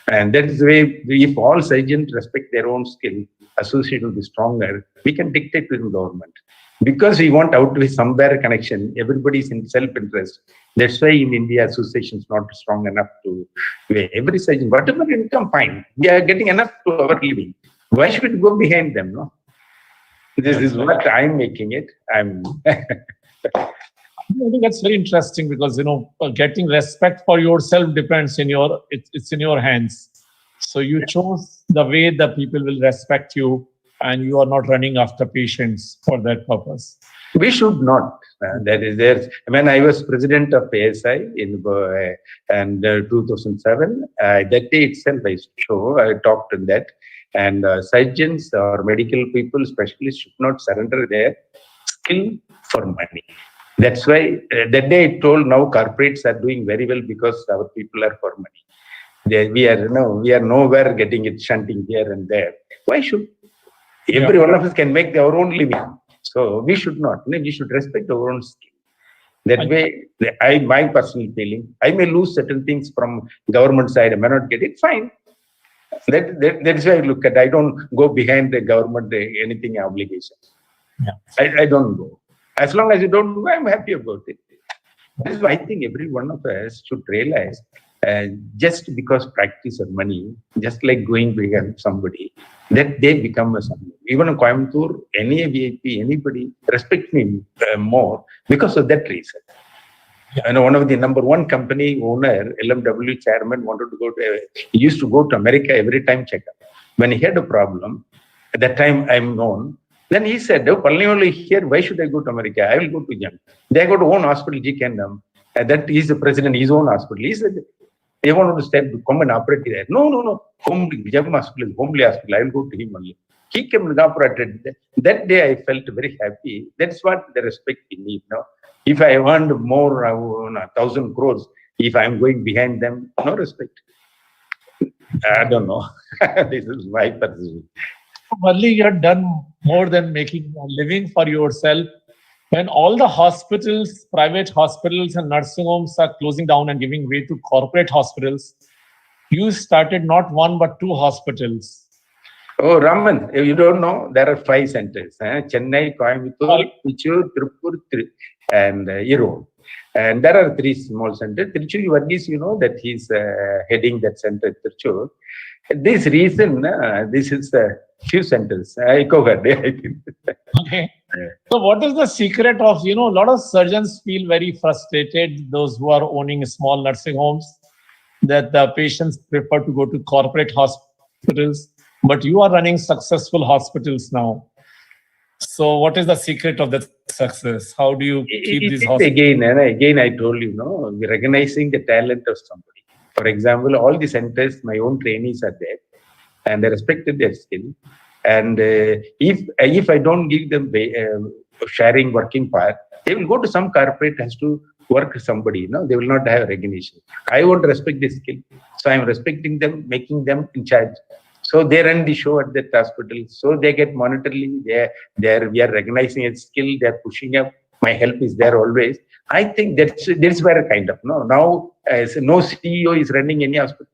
And that is the way if all surgeons respect their own skill, association will be stronger. We can dictate to the government. Because we want out with somewhere connection, everybody is in self-interest. That's why in India, association is not strong enough to every surgeon, whatever income, fine. We are getting enough to our living. Why should we go behind them? No, this is what I'm making it. I think that's very interesting because getting respect for yourself depends it's in your hands. So you chose the way the people will respect you, and you are not running after patients for that purpose. We should not. When I was president of ASI in 2007, that day itself I talked on that. And surgeons or medical people, specialists, should not surrender their skill for money. That's why that day I told now corporates are doing very well because our people are for money. We are nowhere getting it shunting here and there. Why should? Every one of us can make our own living. So we should not. We should respect our own skill. That way, my personal feeling, I may lose certain things from government side. I may not get it. Fine. That's why I look at. I don't go behind the government anything obligation. Yeah. I don't go. As long as you don't go, I'm happy about it. This is why I think every one of us should realize just because practice or money, just like going behind somebody, that they become a somebody. Even in Coimbatore, any VIP, anybody respect me more because of that reason. And one of the #1 company owner, LMW chairman, he used to go to America every time checkup. When he had a problem, at that time I'm known, then he said, Palanivelu here, why should I go to America? I will go to them. They go to own hospital, and that he's the president, his own hospital. He said, they wanted to come and operate there. No. Homely hospital, homely hospital. I will go to him only. He came and operated. That day I felt very happy. That's what the respect we need now. If I earned more, 1,000 crores, if I'm going behind them, no respect. I don't know. This is my perception. Only you have done more than making a living for yourself. When all the hospitals, private hospitals and nursing homes are closing down and giving way to corporate hospitals, you started not 1 but 2 hospitals. Oh, Raman, you don't know, there are 5 centers. Chennai, Coimbatore, Tiruchur, Tirupur, and Erode. And there are 3 small centers. Tiruchur, Varghese, you know that he's heading that center, Tiruchur. This reason, this is few centers. I covered. Okay. So what is the secret of, a lot of surgeons feel very frustrated, those who are owning small nursing homes, that the patients prefer to go to corporate hospitals, but you are running successful hospitals now. So what is the secret of that success? How do you keep these hospitals? Again, I told you, we're recognizing the talent of somebody. For example, all the centers, my own trainees are there, and I respected their skill. And if I don't give them sharing working part, they will go to some corporate, has to work somebody. They will not have recognition. I want to respect the skill, so I'm respecting them, making them in charge. So they run the show at that hospital. So they get monetarily. We are recognizing a skill. They're pushing up. My help is there always. I think that's where kind of now no CEO is running any hospital.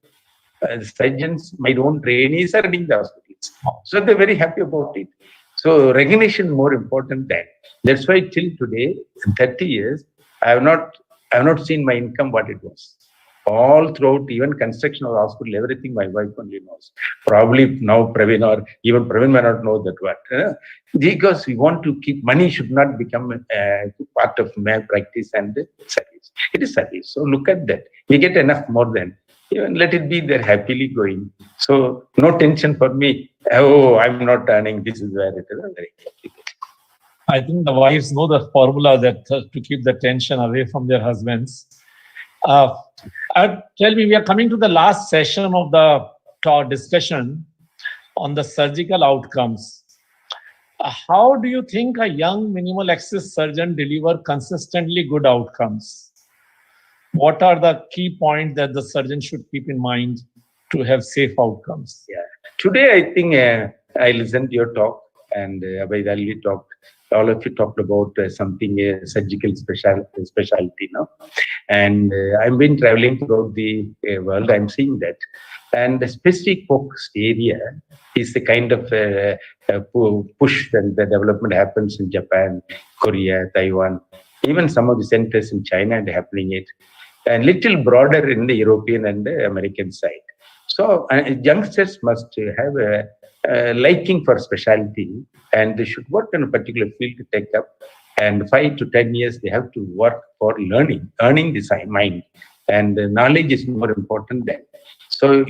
Surgeons, my own trainees are running the hospitals. So they're very happy about it. So recognition more important than. That's why till today, 30 years, I have not seen my income what it was. All throughout, even construction of the hospital, everything my wife only knows. Probably now Praveen or even Praveen may not know that what. Because we want to keep, money should not become part of my practice and service. It is service. So look at that. We get enough more than. Even let it be there happily going. So no tension for me. Oh, I'm not earning. This is where it is. Very happy. I think the wives know the formula that to keep the tension away from their husbands. Tell me, we are coming to the last session of the discussion on the surgical outcomes. How do you think a young minimal access surgeon deliver consistently good outcomes? What are the key points that the surgeon should keep in mind to have safe outcomes? Yeah. Today, I think I listened to your talk, and Abhay Dalvi talked. All of you talked about something surgical specialty now, and I've been traveling throughout the world. I'm seeing that, and the specific focused area is the kind of push that the development happens in Japan, Korea, Taiwan, even some of the centers in China and happening it, and little broader in the European and the American side. So youngsters must have a liking for specialty, and they should work in a particular field to take up. And 5 to 10 years, they have to work for earning the mind. And knowledge is more important than. So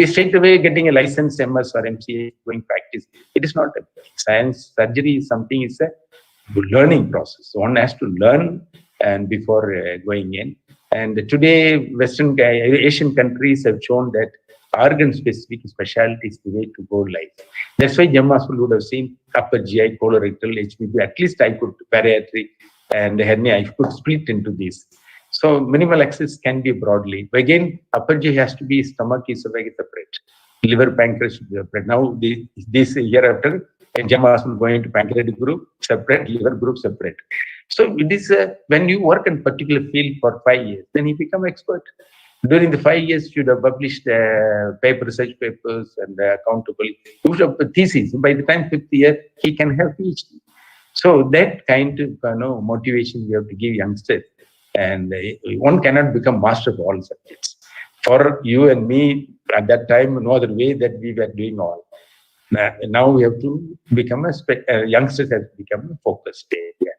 straight away getting a license, MS or MCA, going practice. It is not a science. Surgery is something, it's a learning process. One has to learn and before going in. And today, Asian countries have shown that organ-specific specialty is the way to go life. That's why Jammu Hospital would have seen upper GI, colorectal, HPB. At least I could, bariatric and hernia, I could split into these. So minimal access can be broadly. Again, upper GI has to be stomach, esophagus separate. Liver, pancreas should be separate. Now, this year after, Jammu Hospital going to pancreatic group, separate, liver group, separate. So it is when you work in a particular field for 5 years, then you become expert. During the 5 years, you should have published research papers and accountable. You should have thesis. By the time 5th year, he can have PhD. So that kind of motivation we have to give youngsters. And one cannot become master of all subjects. For you and me, at that time, no other way that we were doing all. Now we have to become youngsters have to become a focused area.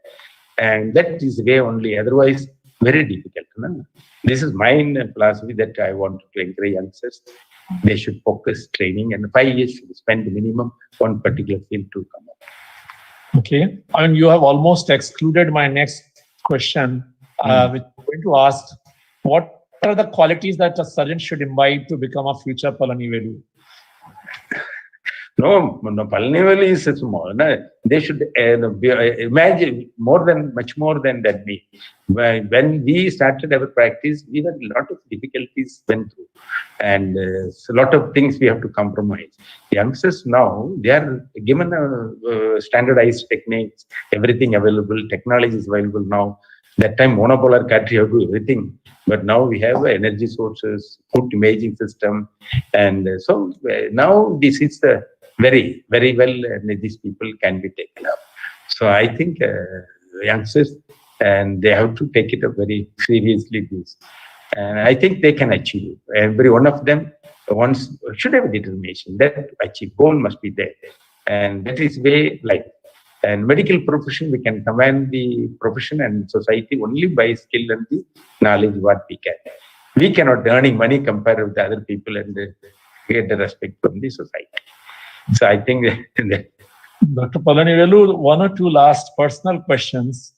And that is the way only, otherwise very difficult. No? This is my philosophy that I want to encourage youngsters. They should focus training, and 5 years should spend the minimum one particular field to come up. Okay. And you have almost excluded my next question, which I'm going to ask, what are the qualities that a surgeon should imbibe to become a future Palanivelu? No, Palanivelu is small. No? They should imagine much more than that. When we started our practice, we had a lot of difficulties went through, and a lot of things we have to compromise. The youngsters now, they are given standardized techniques, everything available, technology is available now. That time, monopolar country have to do everything. But now we have energy sources, good imaging system. And so now this is the very, very well, and these people can be taken up. So I think youngsters, and they have to take it up very seriously. This, and I think they can achieve. Every one of them should have a determination that to achieve. Goal must be there, and that is way life. And medical profession, we can command the profession and society only by skill and the knowledge what we can. We cannot earning money compared with other people and get the respect from the society. So I think that Dr. Palanivelu, one or two last personal questions.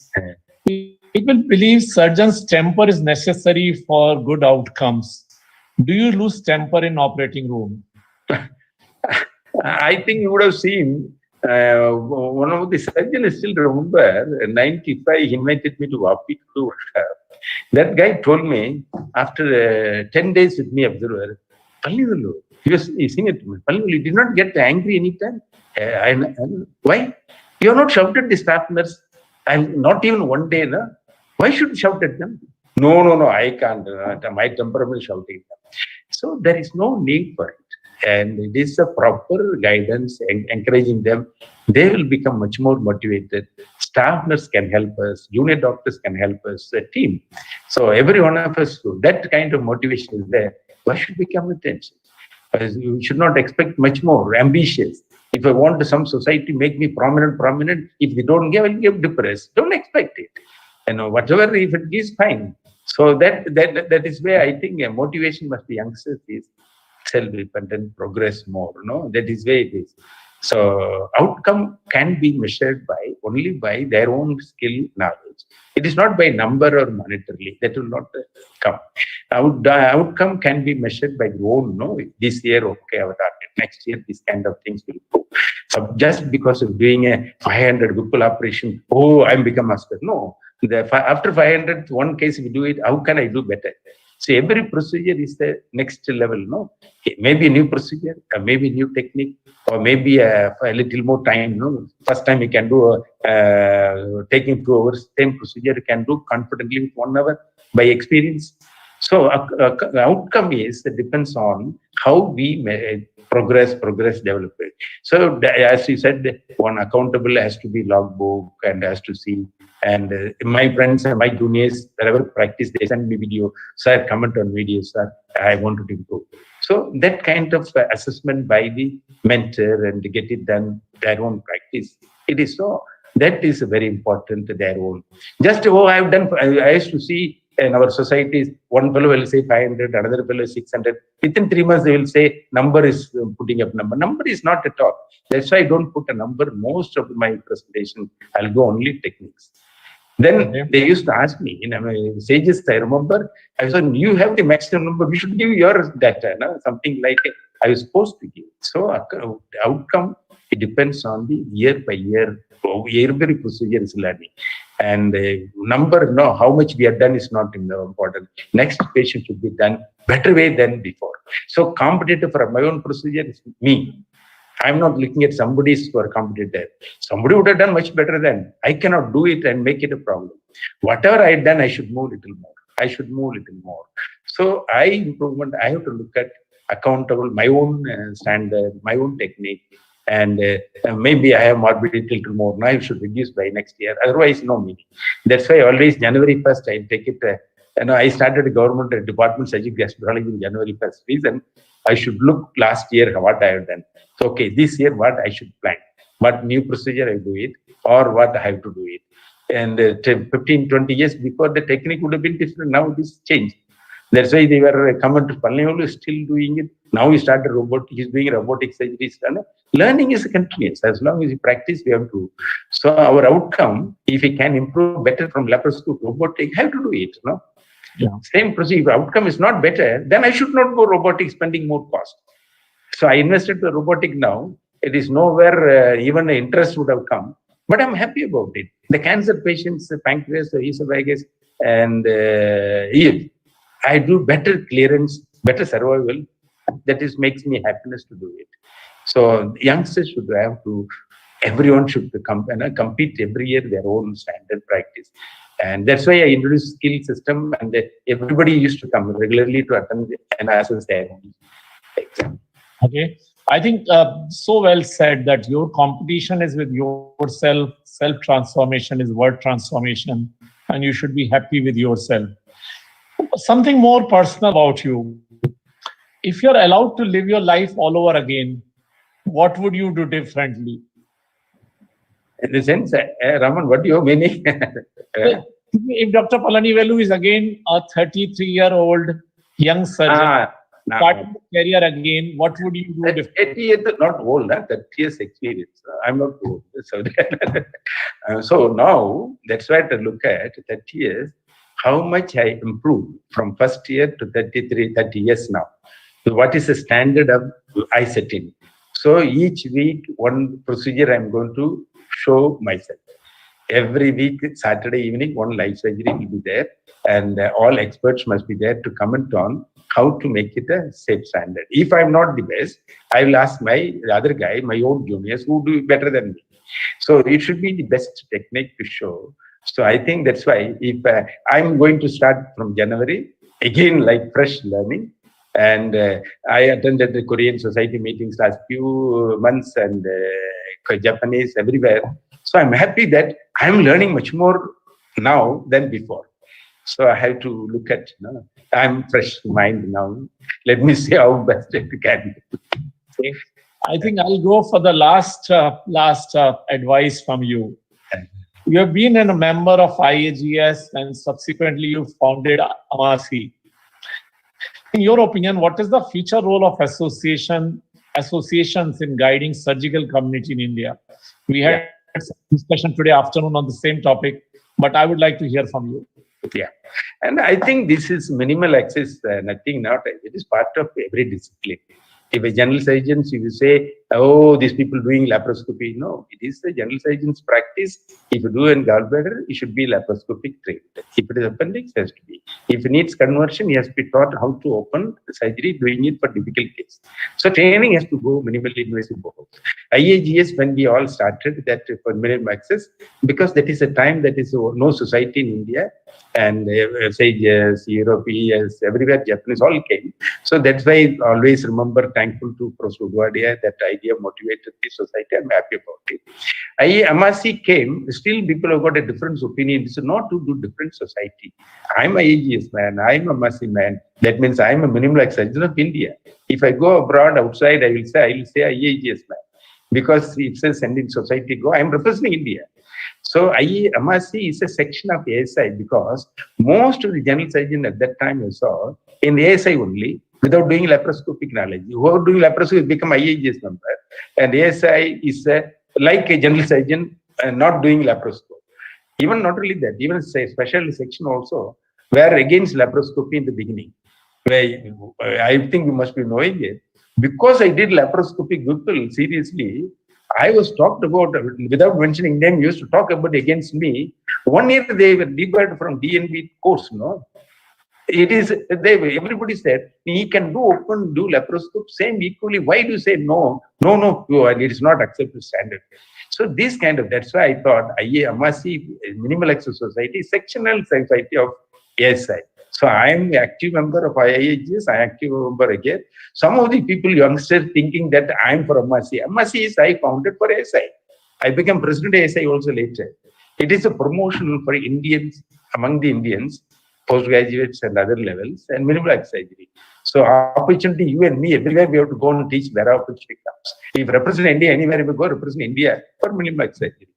People believe surgeons' temper is necessary for good outcomes. Do you lose temper in operating room? I think you would have seen one of the surgeons, still remember, 95, he invited me to Vapi to do workshop. That guy told me, after 10 days with me, observer, Palanivelu, he seen it to me, Palanivelu, you did not get angry anytime. Why? You have not shouted the staff nurse. I'm not even one day. No? Why should you shout at them? No, I can't. My temperament shouting. So there is no need for it. And it is a proper guidance and encouraging them. They will become much more motivated. Staff nurse can help us. Junior doctors can help us. A team. So every one of us, that kind of motivation is there. Why should we come attention? You should not expect much more. Ambitious. If I want some society make me prominent, if they don't give, I'll give depressed. Don't expect it. Whatever, if it is fine. So that is where I think motivation must be youngsters is self-dependent, progress more. No, that is where it is. So outcome can be measured only by their own skill, knowledge. It is not by number or monetarily. That will not come. Outcome can be measured by your own. No, this year, okay, our target. Next year, this kind of things will go. So just because of doing a 500 Whipple operation, I'm become master. No, after 500, one case we do it. How can I do better? So every procedure is the next level. No, maybe a new procedure, maybe new technique, or maybe a little more time. No, first time you can do taking 2 hours. Same procedure you can do confidently with 1 hour by experience. So outcome depends on how we progress, develop it. So as you said, one accountable has to be logbook and has to see. And my friends and my juniors, wherever practice, they send me video. Sir, comment on video, sir. I want to improve. So that kind of assessment by the mentor and to get it done, their own practice. It is so. That is very important, their own. Just, I've done, I used to see in our societies, one fellow will say 500, another fellow 600. Within 3 months, they will say number is putting up number. Number is not at all. That's why I don't put a number. Most of my presentation, I'll go only techniques. Then they used to ask me, sages, I remember, I said, you have the maximum number, we should give your data, no? Something like I was supposed to give. So outcome, it depends on the year by year, every procedure is learning. And number, no, how much we have done is not important. Next patient should be done better way than before. So competitive for my own procedure is me. I'm not looking at somebody's for competitor. Somebody would have done much better than I cannot do it and make it a problem. Whatever I had done, I should move a little more. So improvement, I have to look at accountable, my own standard, my own technique. And maybe I have morbidity a little more. Now I should reduce by next year. Otherwise, no meaning. That's why always January 1st, I take it. I started a government department surgical gastroenterology in January 1st. Reason I should look last year what I have done. So, okay, this year what I should plan. What new procedure I do it or what I have to do it. And 15, 20 years before, the technique would have been different. Now it is changed. That's why they were coming to Palanivelu, still doing it. Now he started he's doing robotic surgeries. Learning is continuous. As long as you practice, we have to. So our outcome, if we can improve better from laparoscopic robotic, have to do it. No? Yeah. Same procedure. Outcome is not better, then I should not go robotic, spending more cost. So I invested the robotic now. It is nowhere even interest would have come. But I'm happy about it. The cancer patients, pancreas, esophagus, and I do better clearance, better survival. That makes me happiness to do it. So youngsters should have to, everyone should compete every year their own standard practice. And that's why I introduced skill system, and everybody used to come regularly to attend and assess their own exam. Okay. I think so well said that your competition is with yourself, self-transformation is word transformation, and you should be happy with yourself. Something more personal about you. If you're allowed to live your life all over again, what would you do differently? In the sense, Raman, what do you mean? If Dr. Palanivelu is again a 33-year-old young surgeon, starting his career again, what would you do differently? 30 years, not old, 30 years experience. I'm not old. So, so now, that's why to look at 30 years, how much I improved from first year to 30 years now. So what is the standard of eye setting? So each week, one procedure I'm going to show myself. Every week, Saturday evening, one live surgery will be there, and all experts must be there to comment on how to make it a safe standard. If I'm not the best, I will ask the other guy, my own juniors, who do better than me. So it should be the best technique to show. So I think that's why if I'm going to start from January, again, like fresh learning. And I attended the Korean Society meetings last few months and Japanese everywhere. So I'm happy that I'm learning much more now than before. So I have to look at, I'm fresh mind now. Let me see how best I can. I think I'll go for the last advice from you. You have been a member of IAGES and subsequently you founded AMASI. In your opinion, what is the future role of associations in guiding surgical community in India? We had some discussion today afternoon on the same topic, but I would like to hear from you. Yeah, and I think this is minimal access, nothing, not, it is part of every discipline. If a general surgeon, if you say, oh, these people doing laparoscopy, no, it is the general surgeon's practice. If you do a gallbladder, it should be laparoscopic trained. If it is appendix, it has to be. If it needs conversion, he has to be taught how to open the surgery, doing it for difficult case. So training has to go minimally invasive. IAGES, when we all started that for minimum access, because that is a time that is no society in India, and SAGES, Europeans, everywhere, Japanese, all came. So that's why I always remember, thankful to Prof. that idea motivated the society. I'm happy about it. AMASI came, still people have got a different opinion. It's not to do different society. I'm IAGES man, I'm AMASI man. That means I'm a minimal access surgeon of India. If I go abroad, outside, I will say IAGES man. Because it says sending society go, I'm representing India. So AMASI is a section of ASI because most of the general surgeon at that time I saw in the ASI only, without doing laparoscopic knowledge. Who are doing laparoscopy become IAGES member, and ASI is like a general surgeon not doing laparoscopy. Even not only that, even a special section also were against laparoscopy in the beginning. Where I think you must be knowing it. Because I did laparoscopic Google seriously, I was talked about, without mentioning them, used to talk about against me. 1 year they were debarred from DNB course, no? It is, everybody said, he can do open, do laparoscope, same equally. Why do you say no? No, it is not accepted standard. So this kind of, that's why I thought AMASI, Minimal Access Society, sectional society of ASI. So I am an active member of IAGES, I am active member again. Some of the people, youngsters, thinking that I am for AMASI. AMASI is I founded for ASI. I became president of ASI also later. It is a promotion for Indians, among the Indians, postgraduates and other levels, and minimal access surgery. So opportunity, you and me, everywhere we have to go and teach where opportunity comes. If represent India, anywhere we go, represent India for minimal access surgery.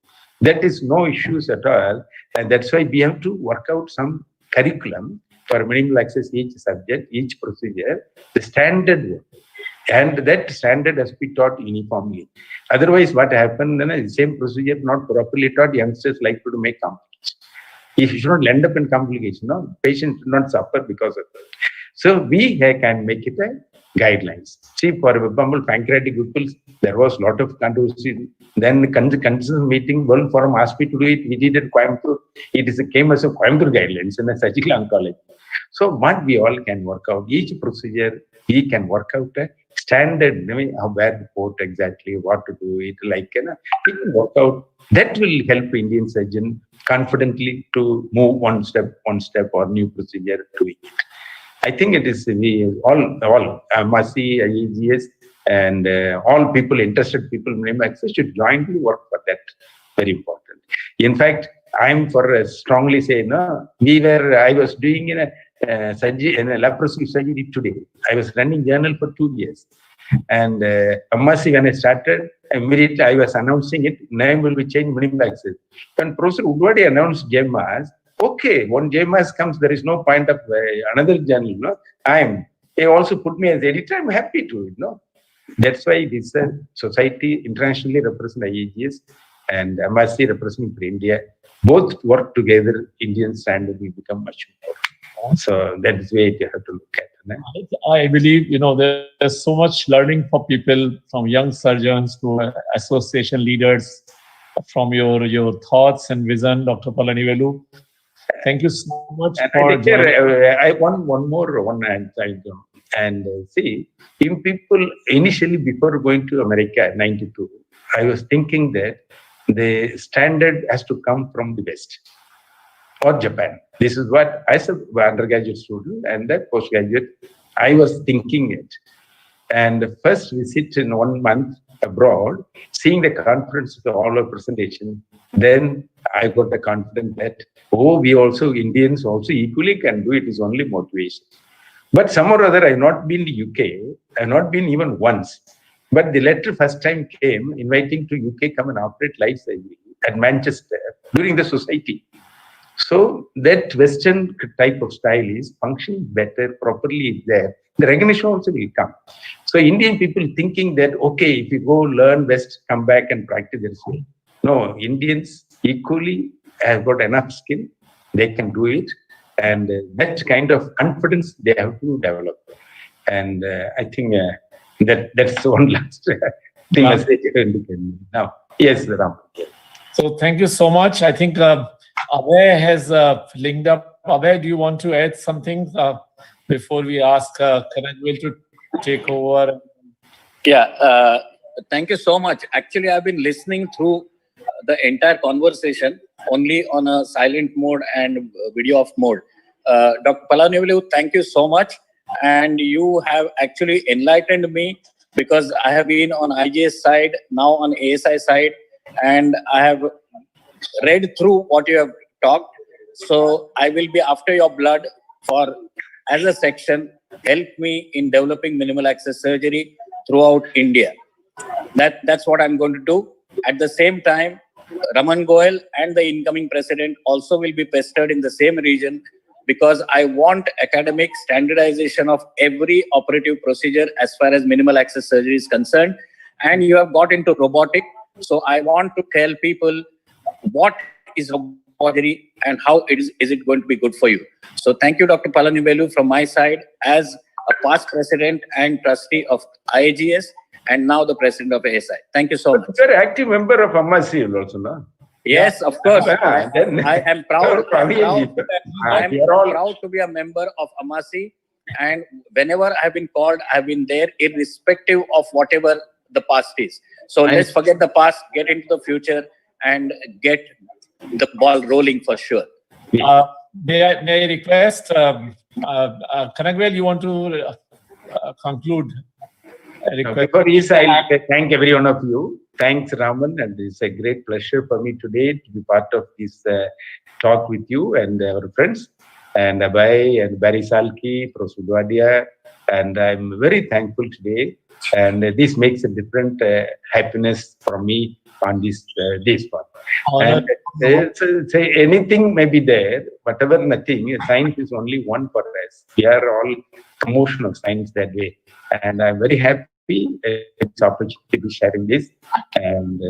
That is no issues at all. And that's why we have to work out some curriculum for minimal access, each subject, each procedure, the standard one. And that standard has to be taught uniformly. Otherwise, what happened, then the same procedure not properly taught, youngsters like to make complications. If you should not end up in complication, no, patients should not suffer because of that. So we can make it a guidelines. See, for example, pancreatic ripples, there was a lot of controversy. Then the consensus meeting, World Forum asked me to do it. We did it Coimbatore. It came as a Coimbatore guidelines in the surgical oncology. So what we all can work out, each procedure, we can work out a standard of where to put exactly, what to do it, like, we can work out. That will help Indian surgeon confidently to move one step or new procedure to it. I think it is we all AMASI, IAGES, And all people, interested people in minimum access should jointly work for that. Very important. In fact, I'm for strongly say, no, I was doing in a laparoscopic surgery today. I was running journal for 2 years. And Amasi, when I started, immediately I was announcing it, name will be changed, minimum access. When Professor Udwadi announced JMAS, okay, when JMAS comes, there is no point of another journal. No? They also put me as editor, I'm happy to, That's why this society internationally represent IAGES and MSc representing for India. Both work together, Indian standard will become much more. So that is the way you have to look at it. I believe, there's so much learning for people, from young surgeons to association leaders, from your thoughts and vision, Dr. Palanivelu. Thank you so much for joining. I want one more item. And see, in people, initially before going to America, 92, I was thinking that the standard has to come from the West or Japan. This is what, as an undergraduate student and then postgraduate, I was thinking it. And first visit in 1 month abroad, seeing the conference of all our presentation, then I got the confidence that, we also, Indians also equally can do it, is only motivation. But some or other, I have not been to UK, I have not been even once. But the letter first time came inviting to UK come and operate life surgery at Manchester during the society. So that Western type of style is functioning better, properly there. The recognition also will come. So Indian people thinking that, okay, if you go learn West, come back and practice this way. No, Indians equally have got enough skill. They can do it. And that kind of confidence they have to develop. And I think that's one last thing I say now. Yes, Ram. So thank you so much. I think Abhay has linked up. Abhay, do you want to add something before we ask Kanagwel to take over? Yeah, thank you so much. Actually, I've been listening through the entire conversation only on a silent mode and video off mode. Dr. Palanivelu, thank you so much. And you have actually enlightened me, because I have been on IGS side, now on ASI side, and I have read through what you have talked. So I will be after your blood for, as a section, help me in developing minimal access surgery throughout India. That's what I'm going to do. At the same time, Ramen Goel and the incoming president also will be pestered in the same region, because I want academic standardization of every operative procedure as far as minimal access surgery is concerned. And you have got into robotic. So I want to tell people what is robotic and how is it going to be good for you. So thank you, Dr. Palanivelu, from my side as a past president and trustee of IAGES and now the president of ASI. Thank you so much. You're an active member of MSc also, no? Yes, of course. I am proud. I am proud to be a member of AMASI, and whenever I have been called, I have been there, irrespective of whatever the past is. So let's forget the past, get into the future, and get the ball rolling for sure. May I request, Kanagwel, you want to conclude? Before this, I'll thank every one of you. Thanks, Raman, and it's a great pleasure for me today to be part of this talk with you and our friends, and Abhay and Barry Salky, Prof. Udwadia, and I'm very thankful today. And this makes a different happiness for me on this one. And say anything may be there, whatever nothing, science is only one for us. We are all promotion of science that way. And I'm very happy it's opportunity to be sharing this. And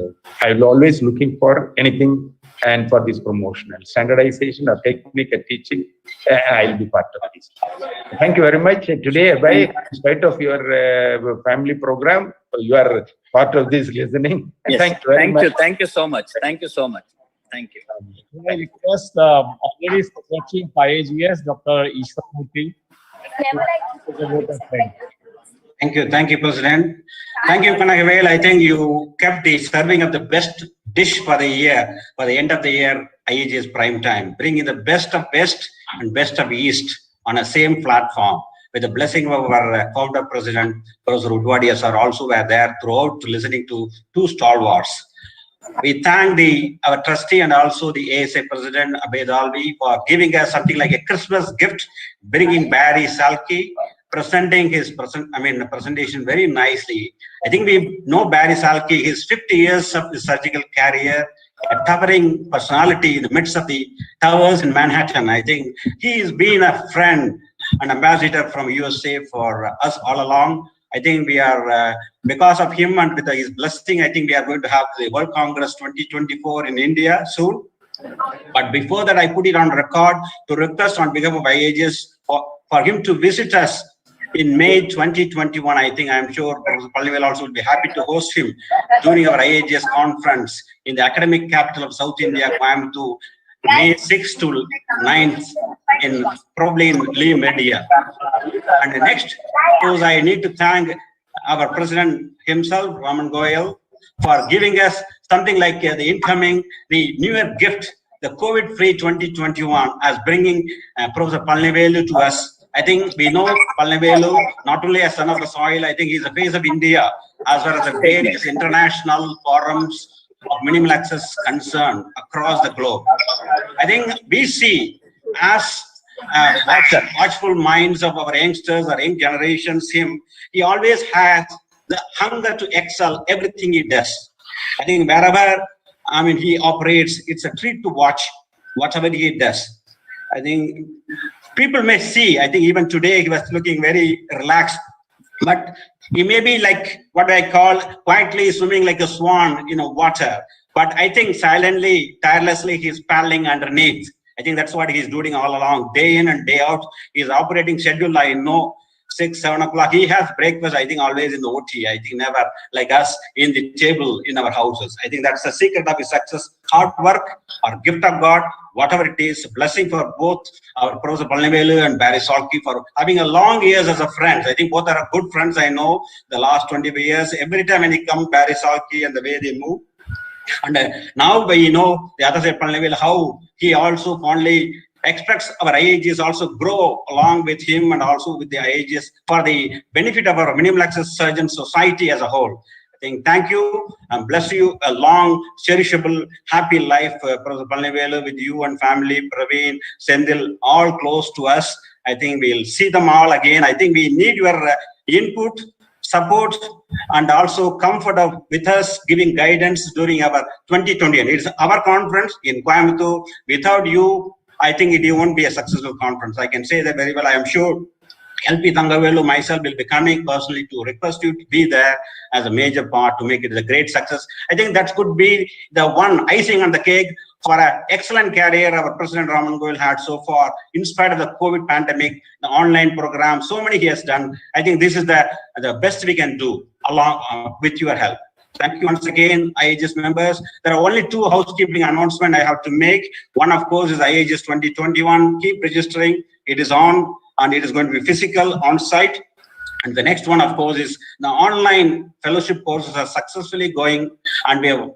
I'm always looking for anything and for this promotional standardization of technique and teaching, I'll be part of this. Thank you very much. Today, Abhay, in spite of your family program, you are part of this listening. Yes. Thank you very much. Thank you so much. Thank you so much. Thank you. I request already Secretary of IAGES, Dr. Easwaramoorthy. Thank you, President. Thank you, Kanagwel. I think you kept the serving of the best dish for the year, for the end of the year, IAGES Prime Time, bringing the best of West and best of East on a same platform with the blessing of our founder president, Professor Udwadiya sir, also were there throughout listening to two stalwarts. We thank our trustee and also the ASA president, Abhay Dalvi, for giving us something like a Christmas gift, bringing Barry Salky, presenting his presentation very nicely. I think we know Barry Salky, his 50 years of his surgical career, a towering personality in the midst of the towers in Manhattan. I think he has been a friend, an ambassador from USA for us all along. I think we are, because of him and with his blessing, I think we are going to have the World Congress 2024 in India soon. But before that, I put it on record to request on behalf of IAGES for him to visit us in May 2021. I think I'm sure Professor Palanivelu also will be happy to host him during our IAGES conference in the academic capital of South India, Coimbatore, May 6th to 9th, probably in Lee Media. And the next, I need to thank our president himself, Ramen Goel, for giving us something like the New Year gift, the COVID-free 2021, as bringing Professor Palanivelu to us. I think we know Palanivelu not only as son of the soil, I think he's the face of India, as well as the various international forums of minimal access concern across the globe. I think we see as watchful minds of our youngsters, our young generations, he always has the hunger to excel everything he does. I think wherever he operates, it's a treat to watch whatever he does. I think people may see, I think even today he was looking very relaxed, but he may be like what I call quietly swimming like a swan in water. But I think silently, tirelessly, he's paddling underneath. I think that's what he's doing all along, day in and day out. His operating schedule, I know, 6, 7 o'clock. He has breakfast, I think, always in the OT. I think never like us in the table in our houses. I think that's the secret of his success. Hard work or gift of God, whatever it is, blessing for both our Professor Palanivelu and Barry Salky for having a long years as a friend. I think both are good friends. I know the last 25 years. Every time when he comes, Barry Salky and the way they move. And now we know the other side, Palanivelu, how he also fondly expects our IAGES also grow along with him and also with the IAGES for the benefit of our minimal access surgeon society as a whole. I think thank you and bless you a long, cherishable, happy life, Professor Palanivelu, with you and family, Praveen, Sendil, all close to us. I think we'll see them all again. I think we need your input, support, and also comfort with us, giving guidance during our 2020. And it's our conference in Coimbatore. Without you, I think it won't be a successful conference. I can say that very well. I am sure LP Thangavelu, myself, will be coming personally to request you to be there as a major part to make it a great success. I think that could be the one icing on the cake for an excellent career our President Ramen Goel had so far, in spite of the COVID pandemic, the online program, so many he has done. I think this is the best we can do along with your help. Thank you once again, IAGES members. There are only 2 housekeeping announcements I have to make. One, of course, is IAGES 2021. Keep registering. It is on, and it is going to be physical on-site. And the next one, of course, is the online fellowship courses are successfully going, and we have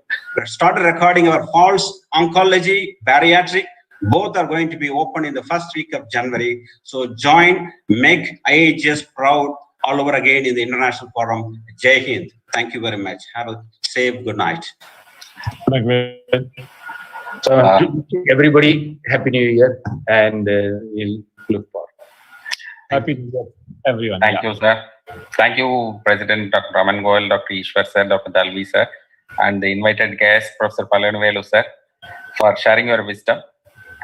started recording our falls, oncology, bariatric. Both are going to be open in the first week of January. So join, make IAGES proud all over again in the International Forum. Jai Hind. Thank you very much. Have a safe good night. Everybody, Happy New Year, and we'll look forward. Happy New Year, everyone. Thank you, sir. Thank you, President Dr. Ramen Goel, Dr. Easwar sir, Dr. Dalvi sir, and the invited guest, Professor Palanivelu sir, for sharing your wisdom.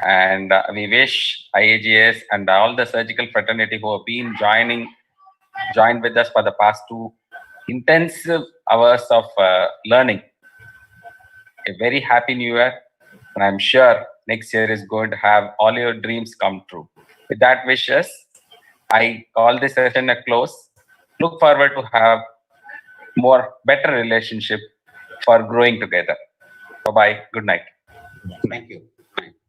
And we wish IAGES and all the surgical fraternity who have been joined with us for the past 2 intensive hours of learning a very happy new year. And I'm sure next year is going to have all your dreams come true. With that wishes, I call this session a close. Look forward to have better relationship for growing together. Bye-bye. Good night. Thank you.